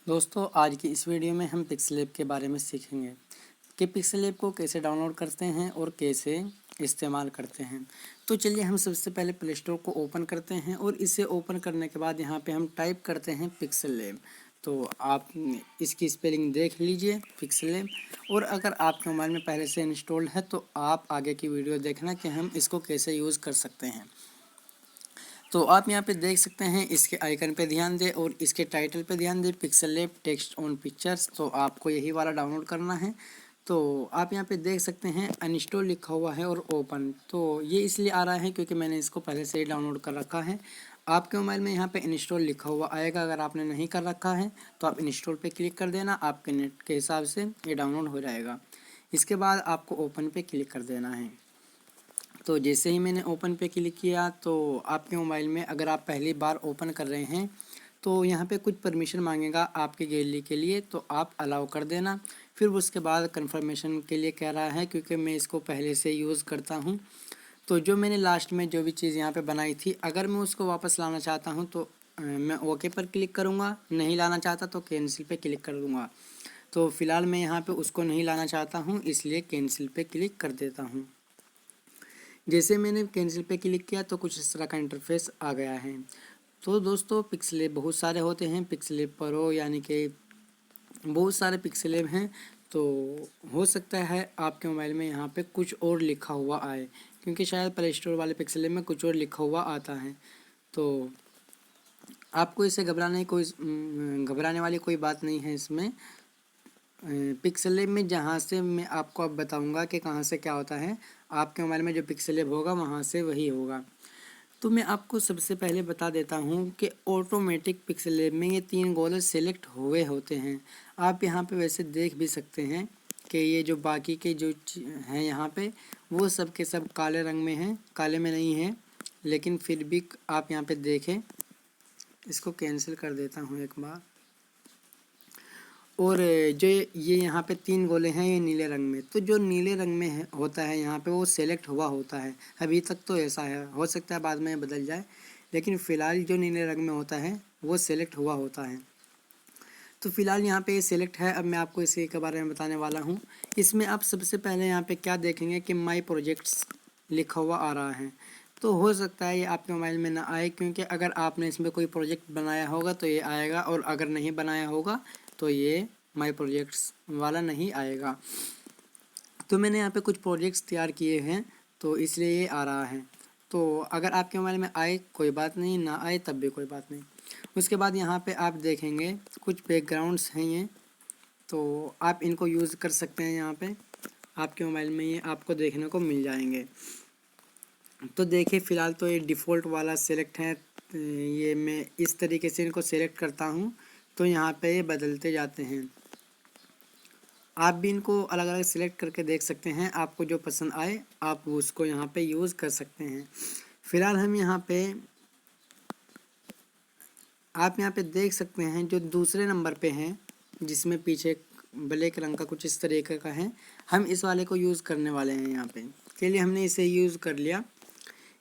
दोस्तों आज की इस वीडियो में हम पिक्सेलैब के बारे में सीखेंगे कि पिक्सेलैब को कैसे डाउनलोड करते हैं और कैसे इस्तेमाल करते हैं। तो चलिए हम सबसे पहले प्ले स्टोर को ओपन करते हैं और इसे ओपन करने के बाद यहाँ पे हम टाइप करते हैं पिक्सेलैब। तो आप इसकी स्पेलिंग देख लीजिए पिक्सेलैब। और अगर आपके मोबाइल में पहले से इंस्टॉल्ड है तो आप आगे की वीडियो देखना कि हम इसको कैसे यूज़ कर सकते हैं। तो आप यहाँ पे देख सकते हैं, इसके आइकन पे ध्यान दें और इसके टाइटल पे ध्यान दें, पिक्सेलैब टेक्स्ट ऑन पिक्चर्स। तो आपको यही वाला डाउनलोड करना है। तो आप यहाँ पे देख सकते हैं अनइंस्टॉल लिखा हुआ है और ओपन। तो ये इसलिए आ रहा है क्योंकि मैंने इसको पहले से ही डाउनलोड कर रखा है। आपके मोबाइल में यहाँ पे इंस्टॉल लिखा हुआ आएगा। अगर आपने नहीं कर रखा है तो आप इंस्टॉल पे क्लिक कर देना, आपके नेट के हिसाब से ये डाउनलोड हो जाएगा। इसके बाद आपको ओपन पे क्लिक कर देना है। तो जैसे ही मैंने ओपन पे क्लिक किया तो आपके मोबाइल में अगर आप पहली बार ओपन कर रहे हैं तो यहाँ पे कुछ परमिशन मांगेगा आपके गैलरी के लिए, तो आप अलाउ कर देना। फिर उसके बाद कंफर्मेशन के लिए कह रहा है क्योंकि मैं इसको पहले से यूज़ करता हूँ। तो जो मैंने लास्ट में जो भी चीज़ यहाँ पे बनाई थी, अगर मैं उसको वापस लाना चाहता हूँ तो मैं ओके पर क्लिक करूँगा, नहीं लाना चाहता तो कैंसिल पे क्लिक कर दूँगा। तो फ़िलहाल मैं यहाँ पे उसको नहीं लाना चाहता हूँ, इसलिए कैंसिल पे क्लिक कर देता हूँ। जैसे मैंने कैंसिल पे क्लिक किया तो कुछ इस तरह का इंटरफेस आ गया है। तो दोस्तों पिक्सेलैब बहुत सारे होते हैं, पिक्सेलैब प्रो यानी कि बहुत सारे पिक्सेलैब हैं। तो हो सकता है आपके मोबाइल में यहाँ पे कुछ और लिखा हुआ आए, क्योंकि शायद प्ले स्टोर वाले पिक्सेलैब में कुछ और लिखा हुआ आता है। तो आपको इसे घबराने वाली कोई बात नहीं है इसमें। पिक्सेलैब में जहाँ से मैं आपको अब बताऊंगा कि कहाँ से क्या होता है, आपके मोबाइल में जो पिक्सेलैब होगा वहाँ से वही होगा। तो मैं आपको सबसे पहले बता देता हूँ कि ऑटोमेटिक पिक्सेलैब में ये 3 गोले सेलेक्ट हुए होते हैं। आप यहाँ पे वैसे देख भी सकते हैं कि ये जो बाकी के जो हैं यहाँ पे वो सब के सब काले रंग में हैं, काले में नहीं है। लेकिन फिर भी आप यहाँ पे देखें, इसको कैंसिल कर देता हूँ एक बार। और जो ये यहाँ पे 3 गोले हैं ये नीले रंग में, तो जो नीले रंग में है होता है यहाँ पे वो सेलेक्ट हुआ होता है। अभी तक तो ऐसा है, हो सकता है बाद में बदल जाए, लेकिन फ़िलहाल जो नीले रंग में होता है वो सेलेक्ट हुआ होता है। तो फ़िलहाल यहाँ पे ये सेलेक्ट है। अब मैं आपको इसी के बारे में बताने वाला हूँ। इसमें आप सबसे पहले यहाँ पे क्या देखेंगे कि माई प्रोजेक्ट्स लिखा हुआ आ रहा है। तो हो सकता है ये आपके मोबाइल में ना आए, क्योंकि अगर आपने इसमें कोई प्रोजेक्ट बनाया होगा तो ये आएगा, और अगर नहीं बनाया होगा तो ये माई प्रोजेक्ट्स वाला नहीं आएगा। तो मैंने यहाँ पे कुछ प्रोजेक्ट्स तैयार किए हैं तो इसलिए ये आ रहा है। तो अगर आपके मोबाइल में आए कोई बात नहीं, ना आए तब भी कोई बात नहीं। उसके बाद यहाँ पे आप देखेंगे कुछ बैकग्राउंड्स हैं ये, तो आप इनको यूज़ कर सकते हैं। यहाँ पे आपके मोबाइल में ये आपको देखने को मिल जाएंगे। तो देखिए फ़िलहाल तो ये डिफ़ॉल्ट वाला सेलेक्ट है। ये मैं इस तरीके से इनको सेलेक्ट करता हूँ तो यहाँ पे ये बदलते जाते हैं। आप भी इनको अलग अलग सेलेक्ट करके देख सकते हैं, आपको जो पसंद आए आप उसको यहाँ पे यूज़ कर सकते हैं। फ़िलहाल हम यहाँ पे आप यहाँ पे देख सकते हैं जो दूसरे नंबर पे हैं, जिसमें पीछे ब्लैक रंग का कुछ इस तरीके का है, हम इस वाले को यूज़ करने वाले हैं। यहाँ पे के लिए हमने इसे यूज़ कर लिया।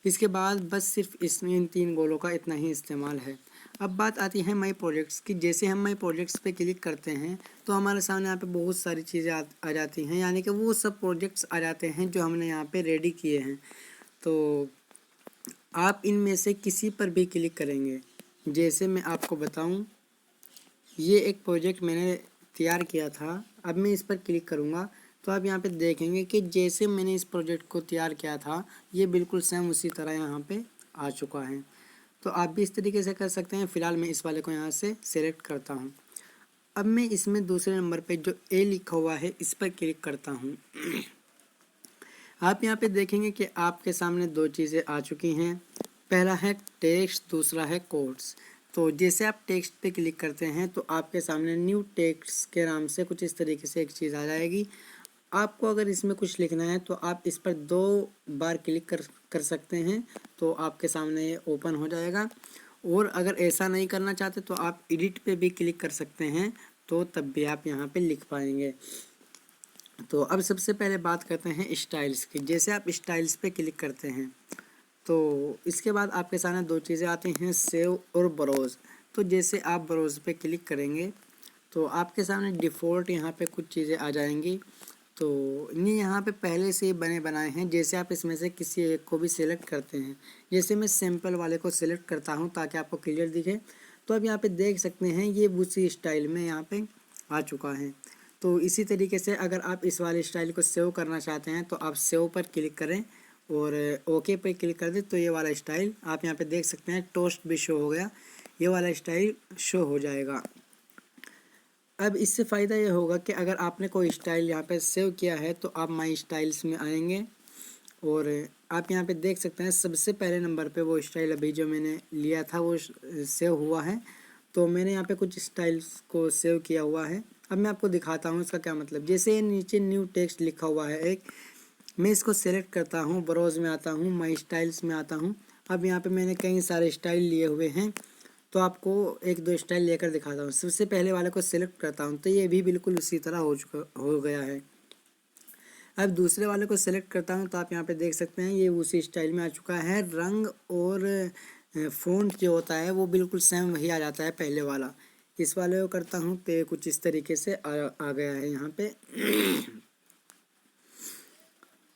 इसके बाद बस सिर्फ इसमें इन 3 गोलों का इतना ही इस्तेमाल है। अब बात आती है माई प्रोजेक्ट्स की। जैसे हम माई प्रोजेक्ट्स पे क्लिक करते हैं तो हमारे सामने यहाँ पे बहुत सारी चीज़ें आ जाती हैं, यानी कि वो सब प्रोजेक्ट्स आ जाते हैं जो हमने यहाँ पे रेडी किए हैं। तो आप इनमें से किसी पर भी क्लिक करेंगे। जैसे मैं आपको बताऊं, ये एक प्रोजेक्ट मैंने तैयार किया था, अब मैं इस पर क्लिक करूँगा तो आप यहाँ पे देखेंगे कि जैसे मैंने इस प्रोजेक्ट को तैयार किया था ये बिल्कुल सेम उसी तरह यहाँ पे आ चुका है। तो आप भी इस तरीके से कर सकते हैं। फ़िलहाल मैं इस वाले को यहाँ से सेलेक्ट करता हूँ। अब मैं इसमें दूसरे नंबर पे जो ए लिखा हुआ है इस पर क्लिक करता हूँ। आप यहाँ पे देखेंगे कि आपके सामने 2 चीज़ें आ चुकी हैं। पहला है टेक्स्ट, दूसरा है कोड्स। तो जैसे आप टेक्स्ट पे क्लिक करते हैं तो आपके सामने न्यू टेक्स्ट के नाम से कुछ इस तरीके से एक चीज़ आ जाएगी। आपको अगर इसमें कुछ लिखना है तो आप इस पर 2 बार क्लिक कर सकते हैं, तो आपके सामने ये ओपन हो जाएगा। और अगर ऐसा नहीं करना चाहते तो आप एडिट पे भी क्लिक कर सकते हैं, तो तब भी आप यहाँ पे लिख पाएंगे। तो अब सबसे पहले बात करते हैं स्टाइल्स की। जैसे आप स्टाइल्स पे क्लिक करते हैं तो इसके बाद आपके सामने 2 चीज़ें आती हैं, सेव और ब्राउज़। तो जैसे आप ब्राउज़ पे क्लिक करेंगे तो आपके सामने डिफ़ॉल्ट यहाँ पे कुछ चीज़ें आ जाएंगी। तो ये यहाँ पे पहले से ही बने बनाए हैं। जैसे आप इसमें से किसी एक को भी सिलेक्ट करते हैं, जैसे मैं सिंपल वाले को सिलेक्ट करता हूँ ताकि आपको क्लियर दिखे। तो अब यहाँ पे देख सकते हैं ये उसी स्टाइल में यहाँ पे आ चुका है। तो इसी तरीके से अगर आप इस वाले स्टाइल को सेव करना चाहते हैं तो आप सेव पर क्लिक करें और ओके पे क्लिक कर दें। तो ये वाला स्टाइल आप यहाँ पे देख सकते हैं, टोस्ट भी शो हो गया, ये वाला स्टाइल शो हो जाएगा। अब इससे फ़ायदा ये होगा कि अगर आपने कोई स्टाइल यहाँ पे सेव किया है तो आप माई स्टाइल्स में आएंगे और आप यहाँ पे देख सकते हैं सबसे पहले नंबर पे वो स्टाइल अभी जो मैंने लिया था वो सेव हुआ है। तो मैंने यहाँ पे कुछ स्टाइल्स को सेव किया हुआ है। अब मैं आपको दिखाता हूँ इसका क्या मतलब। जैसे नीचे न्यू टेक्स्ट लिखा हुआ है एक, मैं इसको सेलेक्ट करता हूँ, ब्राउज़ में आता हूँ, माई स्टाइल्स में आता हूँ। अब यहाँ पे मैंने कई सारे स्टाइल लिए हुए हैं, तो आपको एक दो स्टाइल लेकर दिखाता हूँ। सबसे पहले वाले को सिलेक्ट करता हूँ तो ये भी बिल्कुल उसी तरह हो गया है। अब दूसरे वाले को सिलेक्ट करता हूँ तो आप यहाँ पे देख सकते हैं ये उसी स्टाइल में आ चुका है। रंग और फ़ॉन्ट जो होता है वो बिल्कुल सेम वही आ जाता है पहले वाला। इस वाले को करता हूँ तो कुछ इस तरीके से आ गया है यहाँ पे।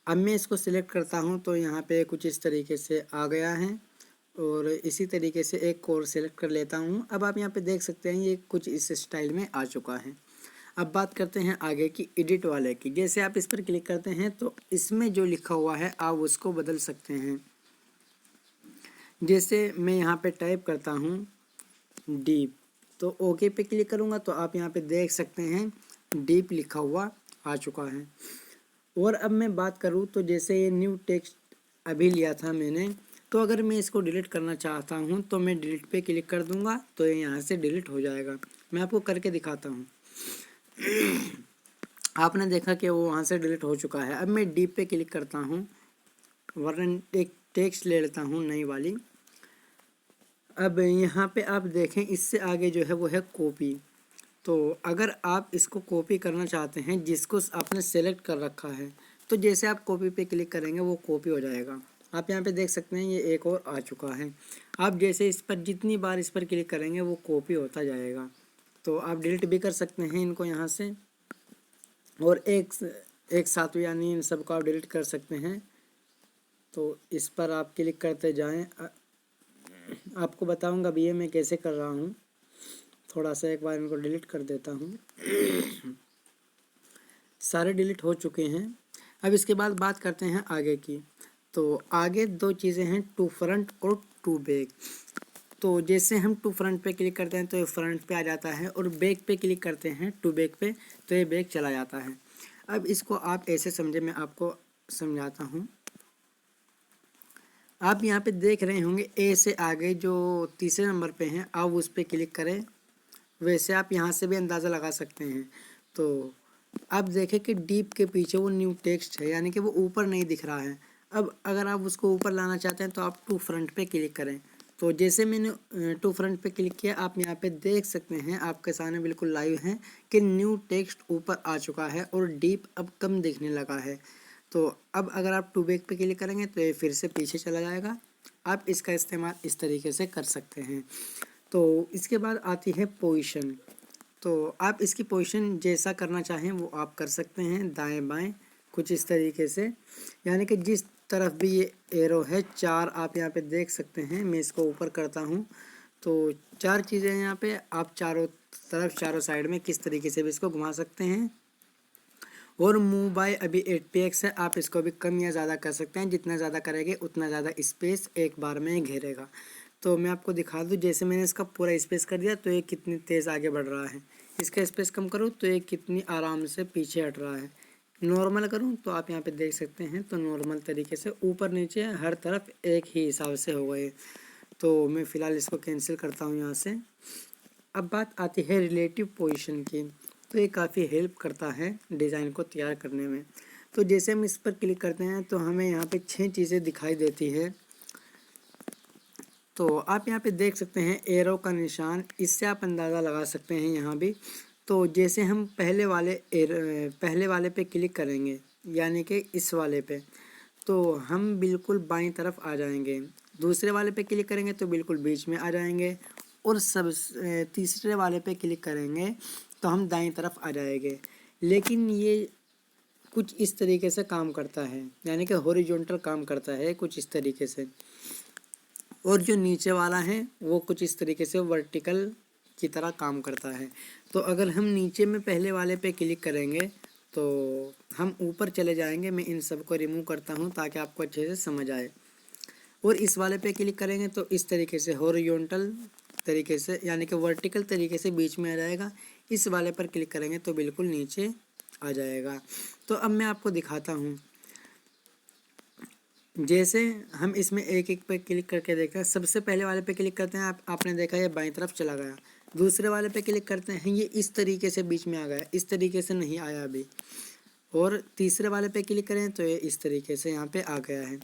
अब मैं इसको सिलेक्ट करता हूँ तो यहाँ पे कुछ इस तरीके से आ गया है और इसी तरीके से एक और सिलेक्ट कर लेता हूँ। अब आप यहाँ पे देख सकते हैं ये कुछ इस स्टाइल में आ चुका है। अब बात करते हैं आगे की एडिट वाले की। जैसे आप इस पर क्लिक करते हैं तो इसमें जो लिखा हुआ है आप उसको बदल सकते हैं। जैसे मैं यहाँ पे टाइप करता हूँ डीप, तो ओके पे क्लिक करूँगा तो आप यहाँ पे देख सकते हैं डीप लिखा हुआ आ चुका है। और अब मैं बात करूँ तो जैसे ये न्यू टेक्स्ट अभी लिया था मैंने, तो अगर मैं इसको डिलीट करना चाहता हूँ तो मैं डिलीट पे क्लिक कर दूँगा तो ये यहाँ से डिलीट हो जाएगा। मैं आपको करके दिखाता हूँ। आपने देखा कि वो वहाँ से डिलीट हो चुका है। अब मैं डी पे क्लिक करता हूँ, वरना एक टेक्स्ट ले लेता हूँ नई वाली। अब यहाँ पे आप देखें इससे आगे जो है वो है कॉपी। तो अगर आप इसको कॉपी करना चाहते हैं जिसको आपने सेलेक्ट कर रखा है, तो जैसे आप कॉपी पे क्लिक करेंगे वो कॉपी हो जाएगा। आप यहाँ पे देख सकते हैं ये एक और आ चुका है। आप जैसे इस पर जितनी बार इस पर क्लिक करेंगे वो कॉपी होता जाएगा। तो आप डिलीट भी कर सकते हैं इनको यहाँ से, और एक साथ यानी इन सबको आप डिलीट कर सकते हैं। तो इस पर आप क्लिक करते जाएं। आपको बताऊंगा भी ये मैं कैसे कर रहा हूँ। थोड़ा सा एक बार इनको डिलीट कर देता हूँ। सारे डिलीट हो चुके हैं। अब इसके बाद बात करते हैं आगे की। तो आगे दो चीज़ें हैं, टू फ्रंट और टू बैक। तो जैसे हम टू फ्रंट पे क्लिक करते हैं तो ये फ्रंट पे आ जाता है, और बैक पे क्लिक करते हैं टू बैक पे तो ये बैक चला जाता है। अब इसको आप ऐसे समझे, मैं आपको समझाता हूँ। आप यहाँ पे देख रहे होंगे ए से आगे जो तीसरे नंबर पे हैं, आप उस पर क्लिक करें। वैसे आप यहाँ से भी अंदाज़ा लगा सकते हैं। तो आप देखें कि डीप के पीछे वो न्यू टेक्स्ट है, यानी कि वो ऊपर नहीं दिख रहा है। अब अगर आप उसको ऊपर लाना चाहते हैं तो आप टू फ्रंट पे क्लिक करें। तो जैसे मैंने टू फ्रंट पे क्लिक किया, आप यहाँ पे देख सकते हैं आपके सामने बिल्कुल लाइव है कि न्यू टेक्स्ट ऊपर आ चुका है और डीप अब कम दिखने लगा है। तो अब अगर आप टू बैक पे क्लिक करेंगे तो ये फिर से पीछे चला जाएगा। आप इसका इस्तेमाल इस तरीके से कर सकते हैं। तो इसके बाद आती है पोजीशन। तो आप इसकी पोजीशन जैसा करना चाहें वो आप कर सकते हैं, दाएं बाएं कुछ इस तरीके से, यानी कि जिस तरफ भी ये एरो है चार आप यहाँ पे देख सकते हैं। मैं इसको ऊपर करता हूँ तो चार चीज़ें हैं यहाँ पे, आप चारों तरफ चारों साइड में किस तरीके से भी इसको घुमा सकते हैं। और मूव बाय अभी 8px है, आप इसको भी कम या ज़्यादा कर सकते हैं। जितना ज़्यादा करेंगे उतना ज़्यादा स्पेस एक बार में घेरेगा। तो मैं आपको दिखा दूँ, जैसे मैंने इसका पूरा स्पेस कर दिया तो ये कितनी तेज़ आगे बढ़ रहा है। इसका स्पेस कम करूँ तो ये कितनी आराम से पीछे हट रहा है। नॉर्मल करूँ तो आप यहाँ पे देख सकते हैं, तो नॉर्मल तरीके से ऊपर नीचे हर तरफ एक ही हिसाब से हो गए। तो मैं फ़िलहाल इसको कैंसिल करता हूँ यहाँ से। अब बात आती है रिलेटिव पोजीशन की। तो ये काफ़ी हेल्प करता है डिज़ाइन को तैयार करने में। तो जैसे हम इस पर क्लिक करते हैं तो हमें यहाँ पे 6 चीज़ें दिखाई देती है। तो आप यहाँ पे देख सकते हैं एरो का निशान, इससे आप अंदाज़ा लगा सकते हैं यहाँ भी। तो जैसे हम पहले वाले पे क्लिक करेंगे, यानी कि इस वाले पे, तो हम बिल्कुल बाईं तरफ आ जाएंगे। दूसरे वाले पे क्लिक करेंगे तो बिल्कुल बीच में आ जाएंगे, और तीसरे वाले पे क्लिक करेंगे तो हम दाईं तरफ आ जाएंगे। लेकिन ये कुछ इस तरीके से काम करता है, यानी कि हॉरिजॉन्टल काम करता है कुछ इस तरीके से, और जो नीचे वाला है वो कुछ इस तरीके से वर्टिकल की तरह काम करता है। तो अगर हम नीचे में पहले वाले पे क्लिक करेंगे तो हम ऊपर चले जाएंगे। मैं इन सब को रिमूव करता हूँ ताकि आपको अच्छे से समझ आए। और इस वाले पे क्लिक करेंगे तो इस तरीके से हॉरिजॉन्टल तरीके से, यानी कि वर्टिकल तरीके से बीच में आ जाएगा। इस वाले पर क्लिक करेंगे तो बिल्कुल नीचे आ जाएगा। तो अब मैं आपको दिखाता हूँ। जैसे हम इसमें एक एक पे क्लिक करके देखते हैं। सबसे पहले वाले पे क्लिक करते हैं, आपने देखा ये बाईं तरफ चला गया। दूसरे वाले पे क्लिक करते हैं, ये इस तरीके से बीच में आ गया, इस तरीके से नहीं आया अभी। और तीसरे वाले पे क्लिक करें तो ये इस तरीके से यहाँ पे आ गया है।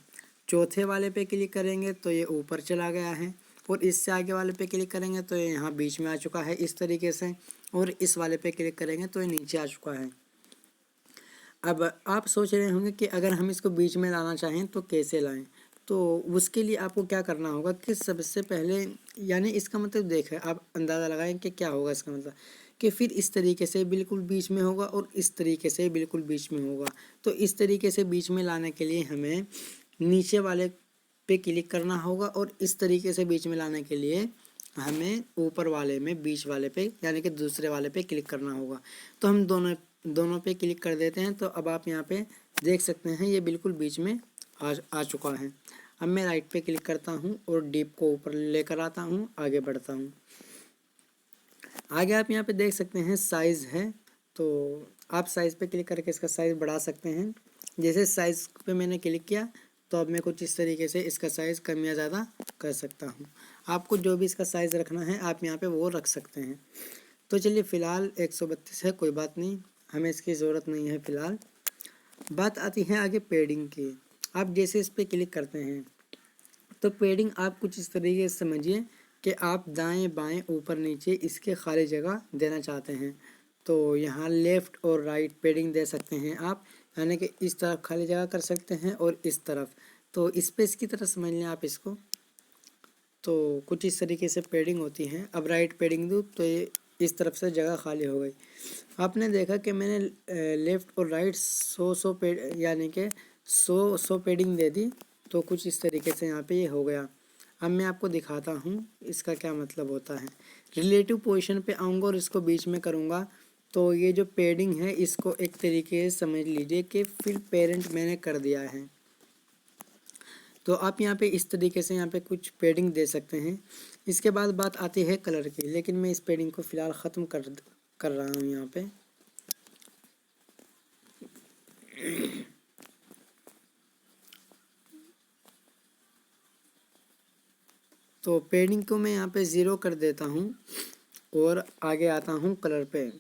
चौथे वाले पे क्लिक करेंगे तो ये ऊपर चला गया है। और इससे आगे वाले पे क्लिक करेंगे तो ये यहाँ बीच में आ चुका है इस तरीके से। और इस वाले पे क्लिक करेंगे तो ये नीचे आ चुका है। अब आप सोच रहे होंगे कि अगर हम इसको बीच में लाना चाहें तो कैसे लाएं। तो उसके लिए आपको क्या करना होगा कि सबसे पहले, यानी इसका मतलब देखें, आप अंदाज़ा लगाएं कि क्या होगा। इसका मतलब कि फिर इस तरीके से बिल्कुल बीच में होगा और इस तरीके से बिल्कुल बीच में होगा। तो इस तरीके से बीच में लाने के लिए हमें नीचे वाले पे क्लिक करना होगा, और इस तरीके से बीच में लाने के लिए हमें ऊपर वाले में बीच वाले पे, यानी कि दूसरे वाले पे क्लिक करना होगा। तो हम दोनों पे क्लिक कर देते हैं। तो अब आप यहाँ पे देख सकते हैं ये बिल्कुल बीच में आ चुका है। अब मैं राइट पे क्लिक करता हूँ और डीप को ऊपर लेकर आता हूँ, आगे बढ़ता हूँ। आगे आप यहाँ पे देख सकते हैं साइज़ है, तो आप साइज़ पे क्लिक करके इसका साइज़ बढ़ा सकते हैं। जैसे साइज़ पे मैंने क्लिक किया तो अब मैं कुछ इस तरीके से इसका साइज़ कम या ज़्यादा कर सकता हूँ। आपको जो भी इसका साइज़ रखना है आप यहाँ पे वो रख सकते हैं। तो चलिए फ़िलहाल 132 है, कोई बात नहीं, हमें इसकी ज़रूरत नहीं है फ़िलहाल। बात आती है आगे पेडिंग की। आप जैसे इस पर क्लिक करते हैं तो पेडिंग आप कुछ इस तरीके से समझिए कि आप दाएं बाएं ऊपर नीचे इसके खाली जगह देना चाहते हैं। तो यहाँ लेफ़्ट और राइट पेडिंग दे सकते हैं आप, यानी कि इस तरफ खाली जगह कर सकते हैं और इस तरफ। तो स्पेस की तरह समझ लें आप इसको। तो कुछ इस तरीके से पेडिंग होती है। अब राइट पेडिंग दूँ तो ये इस तरफ से जगह खाली हो गई। आपने देखा कि मैंने लेफ़्ट और राइट 100 पेड, यानी कि 100 पेडिंग दे दी। तो कुछ इस तरीके से यहाँ पे ये हो गया। अब मैं आपको दिखाता हूँ इसका क्या मतलब होता है। रिलेटिव पोजीशन पे आऊँगा और इसको बीच में करूँगा तो ये जो पेडिंग है इसको एक तरीके से समझ लीजिए कि फिर पेरेंट मैंने कर दिया है। तो आप यहाँ पे इस तरीके से यहाँ पे कुछ पेडिंग दे सकते हैं। इसके बाद बात आती है कलर की, लेकिन मैं इस पेडिंग को फ़िलहाल ख़त्म कर रहा हूँ यहाँ पे। तो पेडिंग को मैं यहाँ पे 0 कर देता हूँ और आगे आता हूँ कलर पे।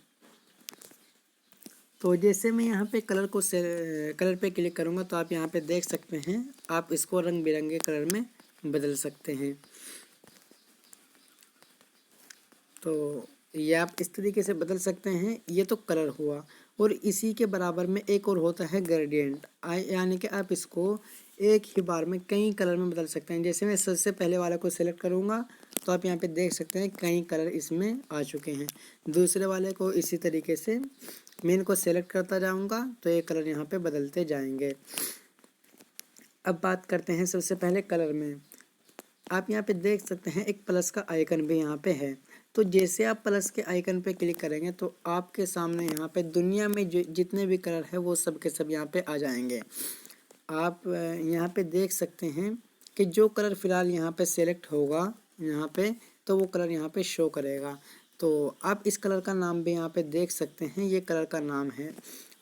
तो जैसे मैं यहाँ पे कलर पे क्लिक करूँगा तो आप यहाँ पे देख सकते हैं, आप इसको रंग बिरंगे कलर में बदल सकते हैं। तो ये आप इस तरीके से बदल सकते हैं। ये तो कलर हुआ, और इसी के बराबर में एक और होता है ग्रेडियंट, यानी कि आप इसको एक ही बार में कई कलर में बदल सकते हैं। जैसे मैं सबसे पहले वाले को सेलेक्ट करूँगा तो आप यहाँ पे देख सकते हैं कई कलर इसमें आ चुके हैं। दूसरे वाले को इसी तरीके से मैं इनको सेलेक्ट करता जाऊँगा तो ये कलर यहाँ पे बदलते जाएंगे। अब बात करते हैं सबसे पहले कलर में। आप यहाँ पे देख सकते हैं एक प्लस का आइकन भी यहाँ पे है। तो जैसे आप प्लस के आइकन पे क्लिक करेंगे तो आपके सामने यहाँ पे दुनिया में जितने भी कलर है वो सब के सब यहाँ पे आ जाएंगे। आप यहाँ पे देख सकते हैं कि जो कलर फ़िलहाल यहाँ पे सेलेक्ट होगा यहाँ पे, तो वो कलर यहाँ पे शो करेगा। तो आप इस कलर का नाम भी यहाँ पे देख सकते हैं, ये कलर का नाम है।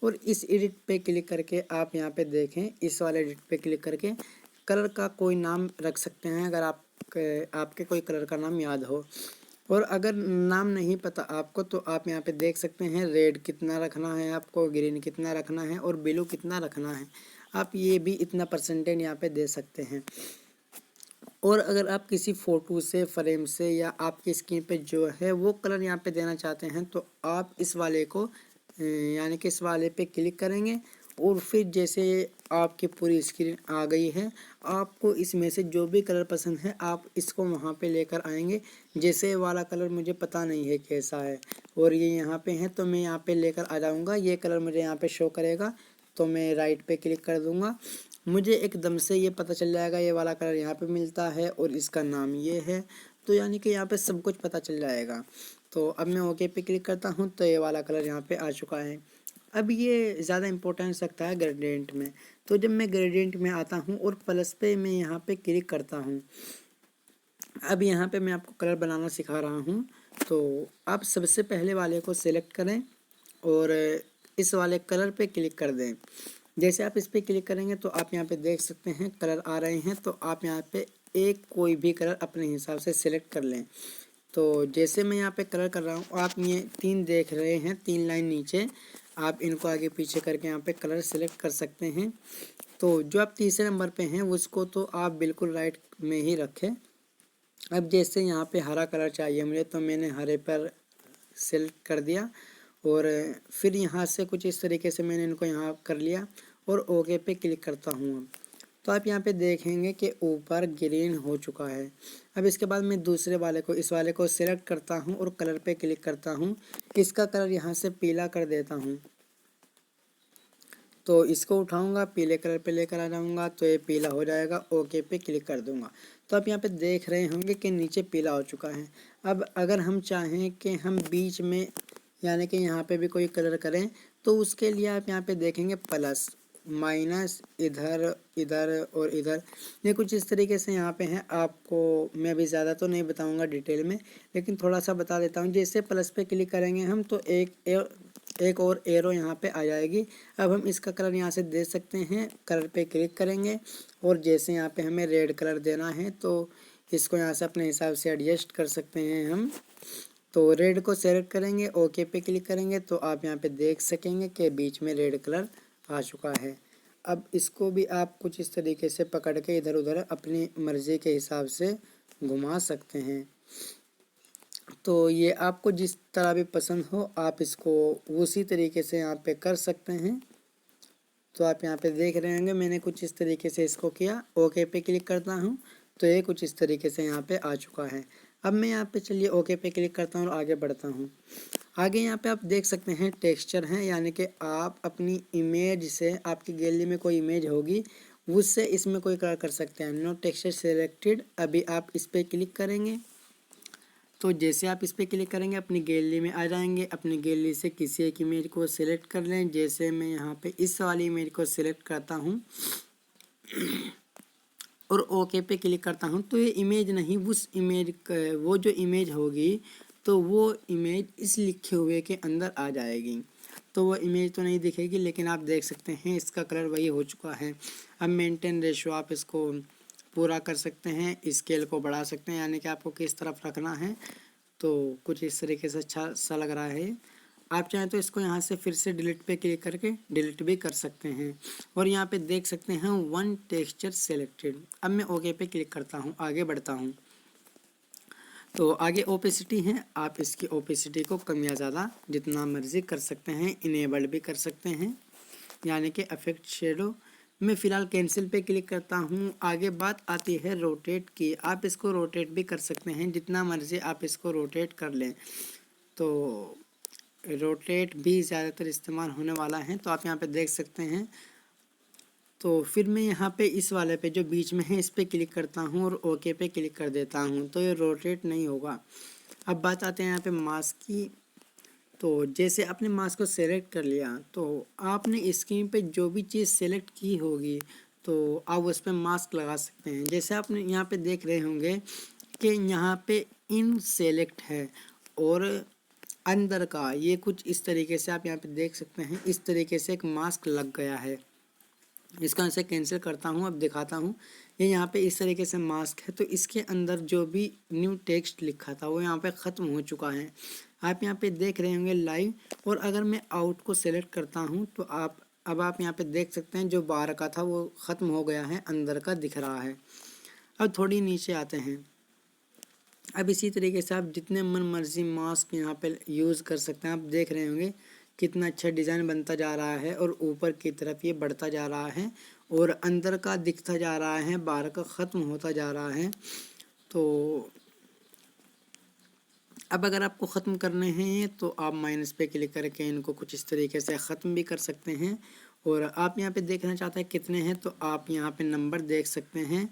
और इस एडिट पे क्लिक करके आप यहाँ पे देखें, इस वाले एडिट पे क्लिक करके कलर का कोई नाम रख सकते हैं अगर आपके कोई कलर का नाम याद हो। और अगर नाम नहीं पता आपको तो आप यहाँ पे देख सकते हैं रेड कितना रखना है आपको, ग्रीन कितना रखना है और ब्लू कितना रखना है। आप ये भी इतना परसेंटेज यहाँ पे दे सकते हैं। और अगर आप किसी फ़ोटो से, फ्रेम से या आपकी स्क्रीन पे जो है वो कलर यहाँ पे देना चाहते हैं तो आप इस वाले को यानी कि इस वाले पे क्लिक करेंगे और फिर जैसे आपकी पूरी स्क्रीन आ गई है, आपको इसमें से जो भी कलर पसंद है आप इसको वहाँ पे लेकर आएंगे। जैसे वाला कलर मुझे पता नहीं है कैसा है और ये यहाँ पे है, तो मैं यहाँ पे लेकर आ जाऊँगा। ये कलर मुझे यहाँ पे शो करेगा तो मैं राइट पे क्लिक कर दूँगा। मुझे एकदम से ये पता चल जाएगा ये वाला कलर यहाँ पे मिलता है और इसका नाम ये है, तो यानी कि यहाँ पे सब कुछ पता चल जाएगा। तो अब मैं ओके पे क्लिक करता हूँ तो ये वाला कलर यहाँ पे आ चुका है। अब ये ज़्यादा इम्पोर्टेंस रखता है ग्रेडियंट में। तो जब मैं ग्रेडियंट में आता हूँ और प्लस पे मैं यहाँ पे क्लिक करता हूँ, अब यहाँ पे मैं आपको कलर बनाना सिखा रहा हूँ। तो आप सबसे पहले वाले को सिलेक्ट करें और इस वाले कलर पे क्लिक कर दें। जैसे आप इस पर क्लिक करेंगे तो आप यहाँ पे देख सकते हैं कलर आ रहे हैं। तो आप यहाँ पे एक कोई भी कलर अपने हिसाब से सिलेक्ट कर लें। तो जैसे मैं यहाँ पे कलर कर रहा हूँ, आप ये 3 देख रहे हैं, 3 लाइन नीचे, आप इनको आगे पीछे करके यहाँ पे कलर सेलेक्ट कर सकते हैं। तो जो आप तीसरे नंबर पे हैं उसको तो आप बिल्कुल राइट में ही रखें। अब जैसे यहाँ पे हरा कलर चाहिए मुझे, तो मैंने हरे पर सेलेक्ट कर दिया और फिर यहाँ से कुछ इस तरीके से मैंने इनको यहाँ कर लिया और ओके पे क्लिक करता हूँ। तो आप यहाँ पे देखेंगे कि ऊपर ग्रीन हो चुका है। अब इसके बाद मैं दूसरे वाले को, इस वाले को सिलेक्ट करता हूँ और कलर पे क्लिक करता हूँ। इसका कलर यहाँ से पीला कर देता हूँ। तो इसको उठाऊंगा, पीले कलर पे लेकर आ जाऊंगा तो ये पीला हो जाएगा। ओके पे क्लिक कर दूंगा। तो आप यहाँ पे देख रहे होंगे कि नीचे पीला हो चुका है। अब अगर हम चाहें कि हम बीच में यानी कि यहाँ पे भी कोई कलर करें, तो उसके लिए आप यहाँ पे देखेंगे प्लस माइनस, इधर इधर और इधर, ये कुछ इस तरीके से यहाँ पे हैं। आपको मैं भी ज़्यादा तो नहीं बताऊँगा डिटेल में, लेकिन थोड़ा सा बता देता हूँ। जैसे प्लस पे क्लिक करेंगे हम तो एक और एरो यहाँ पे आ जाएगी। अब हम इसका कलर यहाँ से दे सकते हैं। कलर पे क्लिक करेंगे और जैसे यहाँ पे हमें रेड कलर देना है तो इसको यहाँ से अपने हिसाब से एडजस्ट कर सकते हैं हम। तो रेड को सेलेक्ट करेंगे, ओके पे क्लिक करेंगे तो आप यहाँ पे देख सकेंगे कि बीच में रेड कलर आ चुका है। अब इसको भी आप कुछ इस तरीके से पकड़ के इधर उधर अपनी मर्ज़ी के हिसाब से घुमा सकते हैं। तो ये आपको जिस तरह भी पसंद हो आप इसको उसी तरीके से यहाँ पे कर सकते हैं। तो आप यहाँ पे देख रहे होंगे मैंने कुछ इस तरीके से इसको किया। ओके पे क्लिक करता हूँ तो ये कुछ इस तरीके से यहाँ पे आ चुका है। अब मैं यहाँ पे चलिए ओके पे क्लिक करता हूँ और आगे बढ़ता हूँ। आगे यहाँ पे आप देख सकते हैं टेक्सचर हैं, यानी कि आप अपनी इमेज से, आपकी गैलरी में कोई इमेज होगी उससे इसमें कोई कलर कर सकते हैं। नो टेक्सचर सेलेक्टेड, अभी आप इस पर क्लिक करेंगे तो जैसे आप इस पर क्लिक करेंगे अपनी गैलरी में आ जाएंगे। अपनी गैलरी से किसी एक इमेज को सिलेक्ट कर लें। जैसे मैं यहाँ पे इस वाली इमेज को सिलेक्ट करता हूँ और ओके पे क्लिक करता हूँ तो ये इमेज नहीं, उस इमेज वो जो इमेज होगी तो वो इमेज इस लिखे हुए के अंदर आ जाएगी। तो वो इमेज तो नहीं दिखेगी, लेकिन आप देख सकते हैं इसका कलर वही हो चुका है। अब मेंटेन रेशो आप इसको पूरा कर सकते हैं, स्केल को बढ़ा सकते हैं, यानी कि आपको किस तरफ रखना है। तो कुछ इस तरीके से अच्छा सा लग रहा है। आप चाहें तो इसको यहाँ से फिर से डिलीट पे क्लिक करके डिलीट भी कर सकते हैं। और यहाँ पे देख सकते हैं वन टेक्सचर सेलेक्टेड। अब मैं ओके पे क्लिक करता हूँ, आगे बढ़ता हूँ। तो आगे ओपेसिटी है, आप इसकी ओपेसिटी को कम या ज़्यादा जितना मर्जी कर सकते हैं, इनेबल्ड भी कर सकते हैं, यानी कि अफेक्ट शेडो। मैं फ़िलहाल कैंसिल पे क्लिक करता हूँ। आगे बात आती है रोटेट की। आप इसको रोटेट भी कर सकते हैं, जितना मर्जी आप इसको रोटेट कर लें। तो रोटेट भी ज़्यादातर इस्तेमाल होने वाला है। तो आप यहाँ पे देख सकते हैं। तो फिर मैं यहाँ पे इस वाले पे जो बीच में है इस पर क्लिक करता हूँ और ओके पे क्लिक कर देता हूँ, तो ये रोटेट नहीं होगा। अब बात आते हैं यहाँ पे मास्क की। तो जैसे आपने मास्क को सेलेक्ट कर लिया तो आपने स्क्रीन पे जो भी चीज़ सेलेक्ट की होगी तो आप उस पर मास्क लगा सकते हैं। जैसे आपने यहाँ पे देख रहे होंगे कि यहाँ पे इन सेलेक्ट है और अंदर का ये कुछ इस तरीके से आप यहाँ पे देख सकते हैं। इस तरीके से एक मास्क लग गया है। इसको ऐसे कैंसिल करता हूँ, अब दिखाता हूँ। ये यहाँ पे इस तरीके से मास्क है, तो इसके अंदर जो भी न्यू टेक्स्ट लिखा था वो यहाँ पे ख़त्म हो चुका है। आप यहाँ पे देख रहे होंगे लाइव। और अगर मैं आउट को सेलेक्ट करता हूँ तो आप यहाँ पे देख सकते हैं जो बाहर का था वो ख़त्म हो गया है, अंदर का दिख रहा है। अब थोड़ी नीचे आते हैं। अब इसी तरीके से आप जितने मन मर्जी मास्क यहाँ पे यूज़ कर सकते हैं। आप देख रहे होंगे कितना अच्छा डिज़ाइन बनता जा रहा है और ऊपर की तरफ ये बढ़ता जा रहा है और अंदर का दिखता जा रहा है, बाहर का ख़त्म होता जा रहा है। तो अब अगर आपको ख़त्म करने हैं तो आप माइनस पे क्लिक करके इनको कुछ इस तरीके से ख़त्म भी कर सकते हैं। और आप यहाँ पे देखना चाहते हैं कितने हैं तो आप यहाँ पे नंबर देख सकते हैं।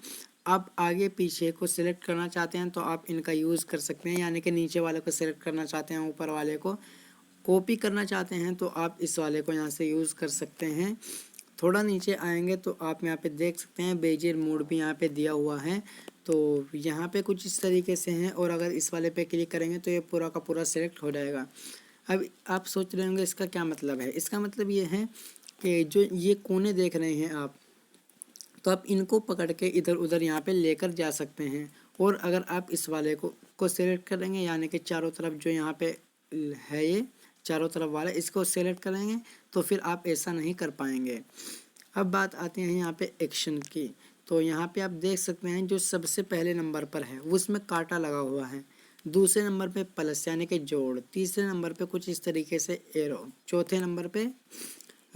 आप आगे पीछे को सिलेक्ट करना चाहते हैं तो आप इनका यूज़ कर सकते हैं, यानी कि नीचे वाले को सिलेक्ट करना चाहते हैं, ऊपर वाले को कॉपी करना चाहते हैं तो आप इस वाले को यहाँ से यूज़ कर सकते हैं। थोड़ा नीचे आएंगे तो आप यहाँ पे देख सकते हैं बेजियर मोड भी यहाँ पे दिया हुआ है। तो यहाँ पे कुछ इस तरीके से हैं और अगर इस वाले पे क्लिक करेंगे तो ये पूरा का पूरा सेलेक्ट हो जाएगा। अब आप सोच रहे होंगे इसका क्या मतलब है। इसका मतलब ये है कि जो ये कोने देख रहे हैं आप, तो आप इनको पकड़ के इधर उधर यहाँ पे लेकर जा सकते हैं। और अगर आप इस वाले को सेलेक्ट करेंगे, यानी कि चारों तरफ जो यहाँ पे है ये चारों तरफ वाला, इसको सेलेक्ट करेंगे तो फिर आप ऐसा नहीं कर पाएंगे। अब बात आती है यहाँ पे एक्शन की। तो यहाँ पे आप देख सकते हैं जो सबसे पहले नंबर पर है उसमें कांटा लगा हुआ है, दूसरे नंबर पे प्लस यानी कि जोड़, तीसरे नंबर पे कुछ इस तरीके से एरो, चौथे नंबर पे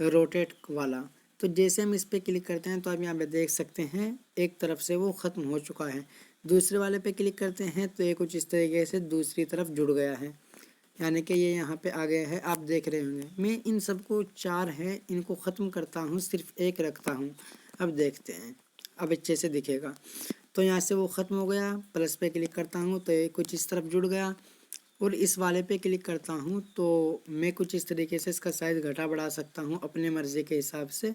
रोटेट वाला। तो जैसे हम इस पर क्लिक करते हैं तो आप यहाँ पे देख सकते हैं एक तरफ से वो ख़त्म हो चुका है। दूसरे वाले पे क्लिक करते हैं तो ये कुछ इस तरीके से दूसरी तरफ जुड़ गया है, यानी कि ये यहाँ पे आ गया है। आप देख रहे होंगे मैं इन सबको 4 है इनको ख़त्म करता हूँ, सिर्फ एक रखता हूँ। अब देखते हैं, अब अच्छे से दिखेगा। तो यहाँ से वो ख़त्म हो गया, प्लस पे क्लिक करता हूँ तो ये कुछ इस तरफ जुड़ गया। और इस वाले पे क्लिक करता हूँ तो मैं कुछ इस तरीके से इसका साइज़ घटा बढ़ा सकता हूँ अपने मर्ज़ी के हिसाब से,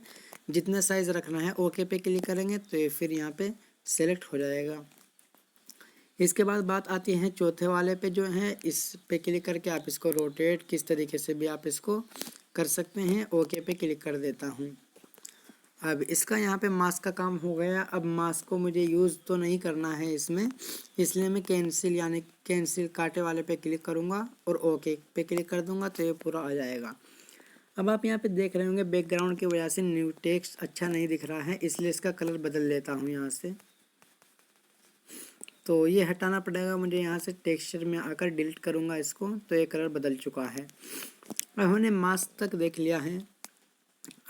जितना साइज़ रखना है। ओके पे क्लिक करेंगे तो ये फिर यहाँ पे सेलेक्ट हो जाएगा। इसके बाद बात आती है चौथे वाले पे जो है, इस पे क्लिक करके आप इसको रोटेट किस तरीके से भी आप इसको कर सकते हैं। ओके पे क्लिक कर देता हूँ। अब इसका यहाँ पे मास्क का काम हो गया। अब मास्क को मुझे यूज़ तो नहीं करना है इसमें, इसलिए मैं कैंसिल यानी कैंसिल कांटे वाले पे क्लिक करूँगा और ओके पे क्लिक कर दूँगा तो ये पूरा आ जाएगा। अब आप यहाँ पे देख रहे होंगे बैकग्राउंड की वजह से न्यू टेक्स्ट अच्छा नहीं दिख रहा है, इसलिए इसका कलर बदल लेता हूँ यहाँ से। तो ये हटाना पड़ेगा मुझे यहाँ से, टेक्सचर में आकर डिलीट करूँगा इसको तो ये कलर बदल चुका है। अब हमने मास्क तक देख लिया है।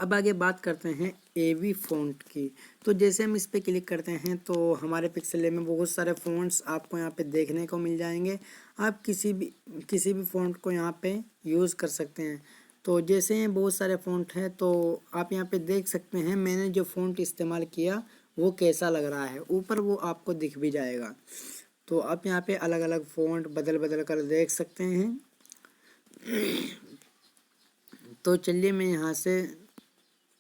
अब आगे बात करते हैं एवी फ़ॉन्ट की। तो जैसे हम इस पर क्लिक करते हैं तो हमारे पिक्सेल लैब में बहुत सारे फ़ॉन्ट्स आपको यहाँ पे देखने को मिल जाएंगे। आप किसी भी फ़ॉन्ट को यहाँ पे यूज़ कर सकते हैं। तो जैसे ही बहुत सारे फ़ॉन्ट हैं तो आप यहाँ पे देख सकते हैं मैंने जो फ़ॉन्ट इस्तेमाल किया वो कैसा लग रहा है, ऊपर वो आपको दिख भी जाएगा। तो आप यहाँ पे अलग अलग फ़ॉन्ट बदल बदल कर देख सकते हैं। तो चलिए मैं यहाँ से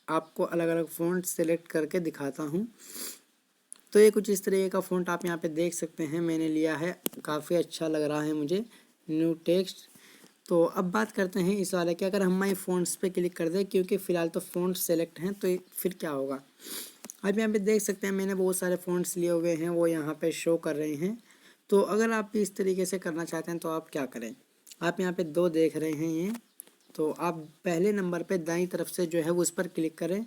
आपको अलग अलग फ़ॉन्ट सेलेक्ट करके दिखाता हूँ। तो ये कुछ इस तरीके का फ़ॉन्ट आप यहाँ पे देख सकते हैं मैंने लिया है, काफ़ी अच्छा लग रहा है मुझे, न्यू टेक्स्ट। तो अब बात करते हैं इस वाले की। अगर हम माई फ़ॉन्ट्स पे क्लिक कर दें, क्योंकि फ़िलहाल तो फ़ॉन्ट सेलेक्ट हैं, तो फिर क्या होगा। आप यहाँ पे देख सकते हैं मैंने बहुत सारे फ़ॉन्ट्स लिए हुए हैं, वो यहाँ पे शो कर रहे हैं। तो अगर आप भी इस तरीके से करना चाहते हैं तो आप क्या करें, आप यहाँ पे 2 देख रहे हैं ये, तो आप पहले नंबर पे दाईं तरफ से जो है वो उस पर क्लिक करें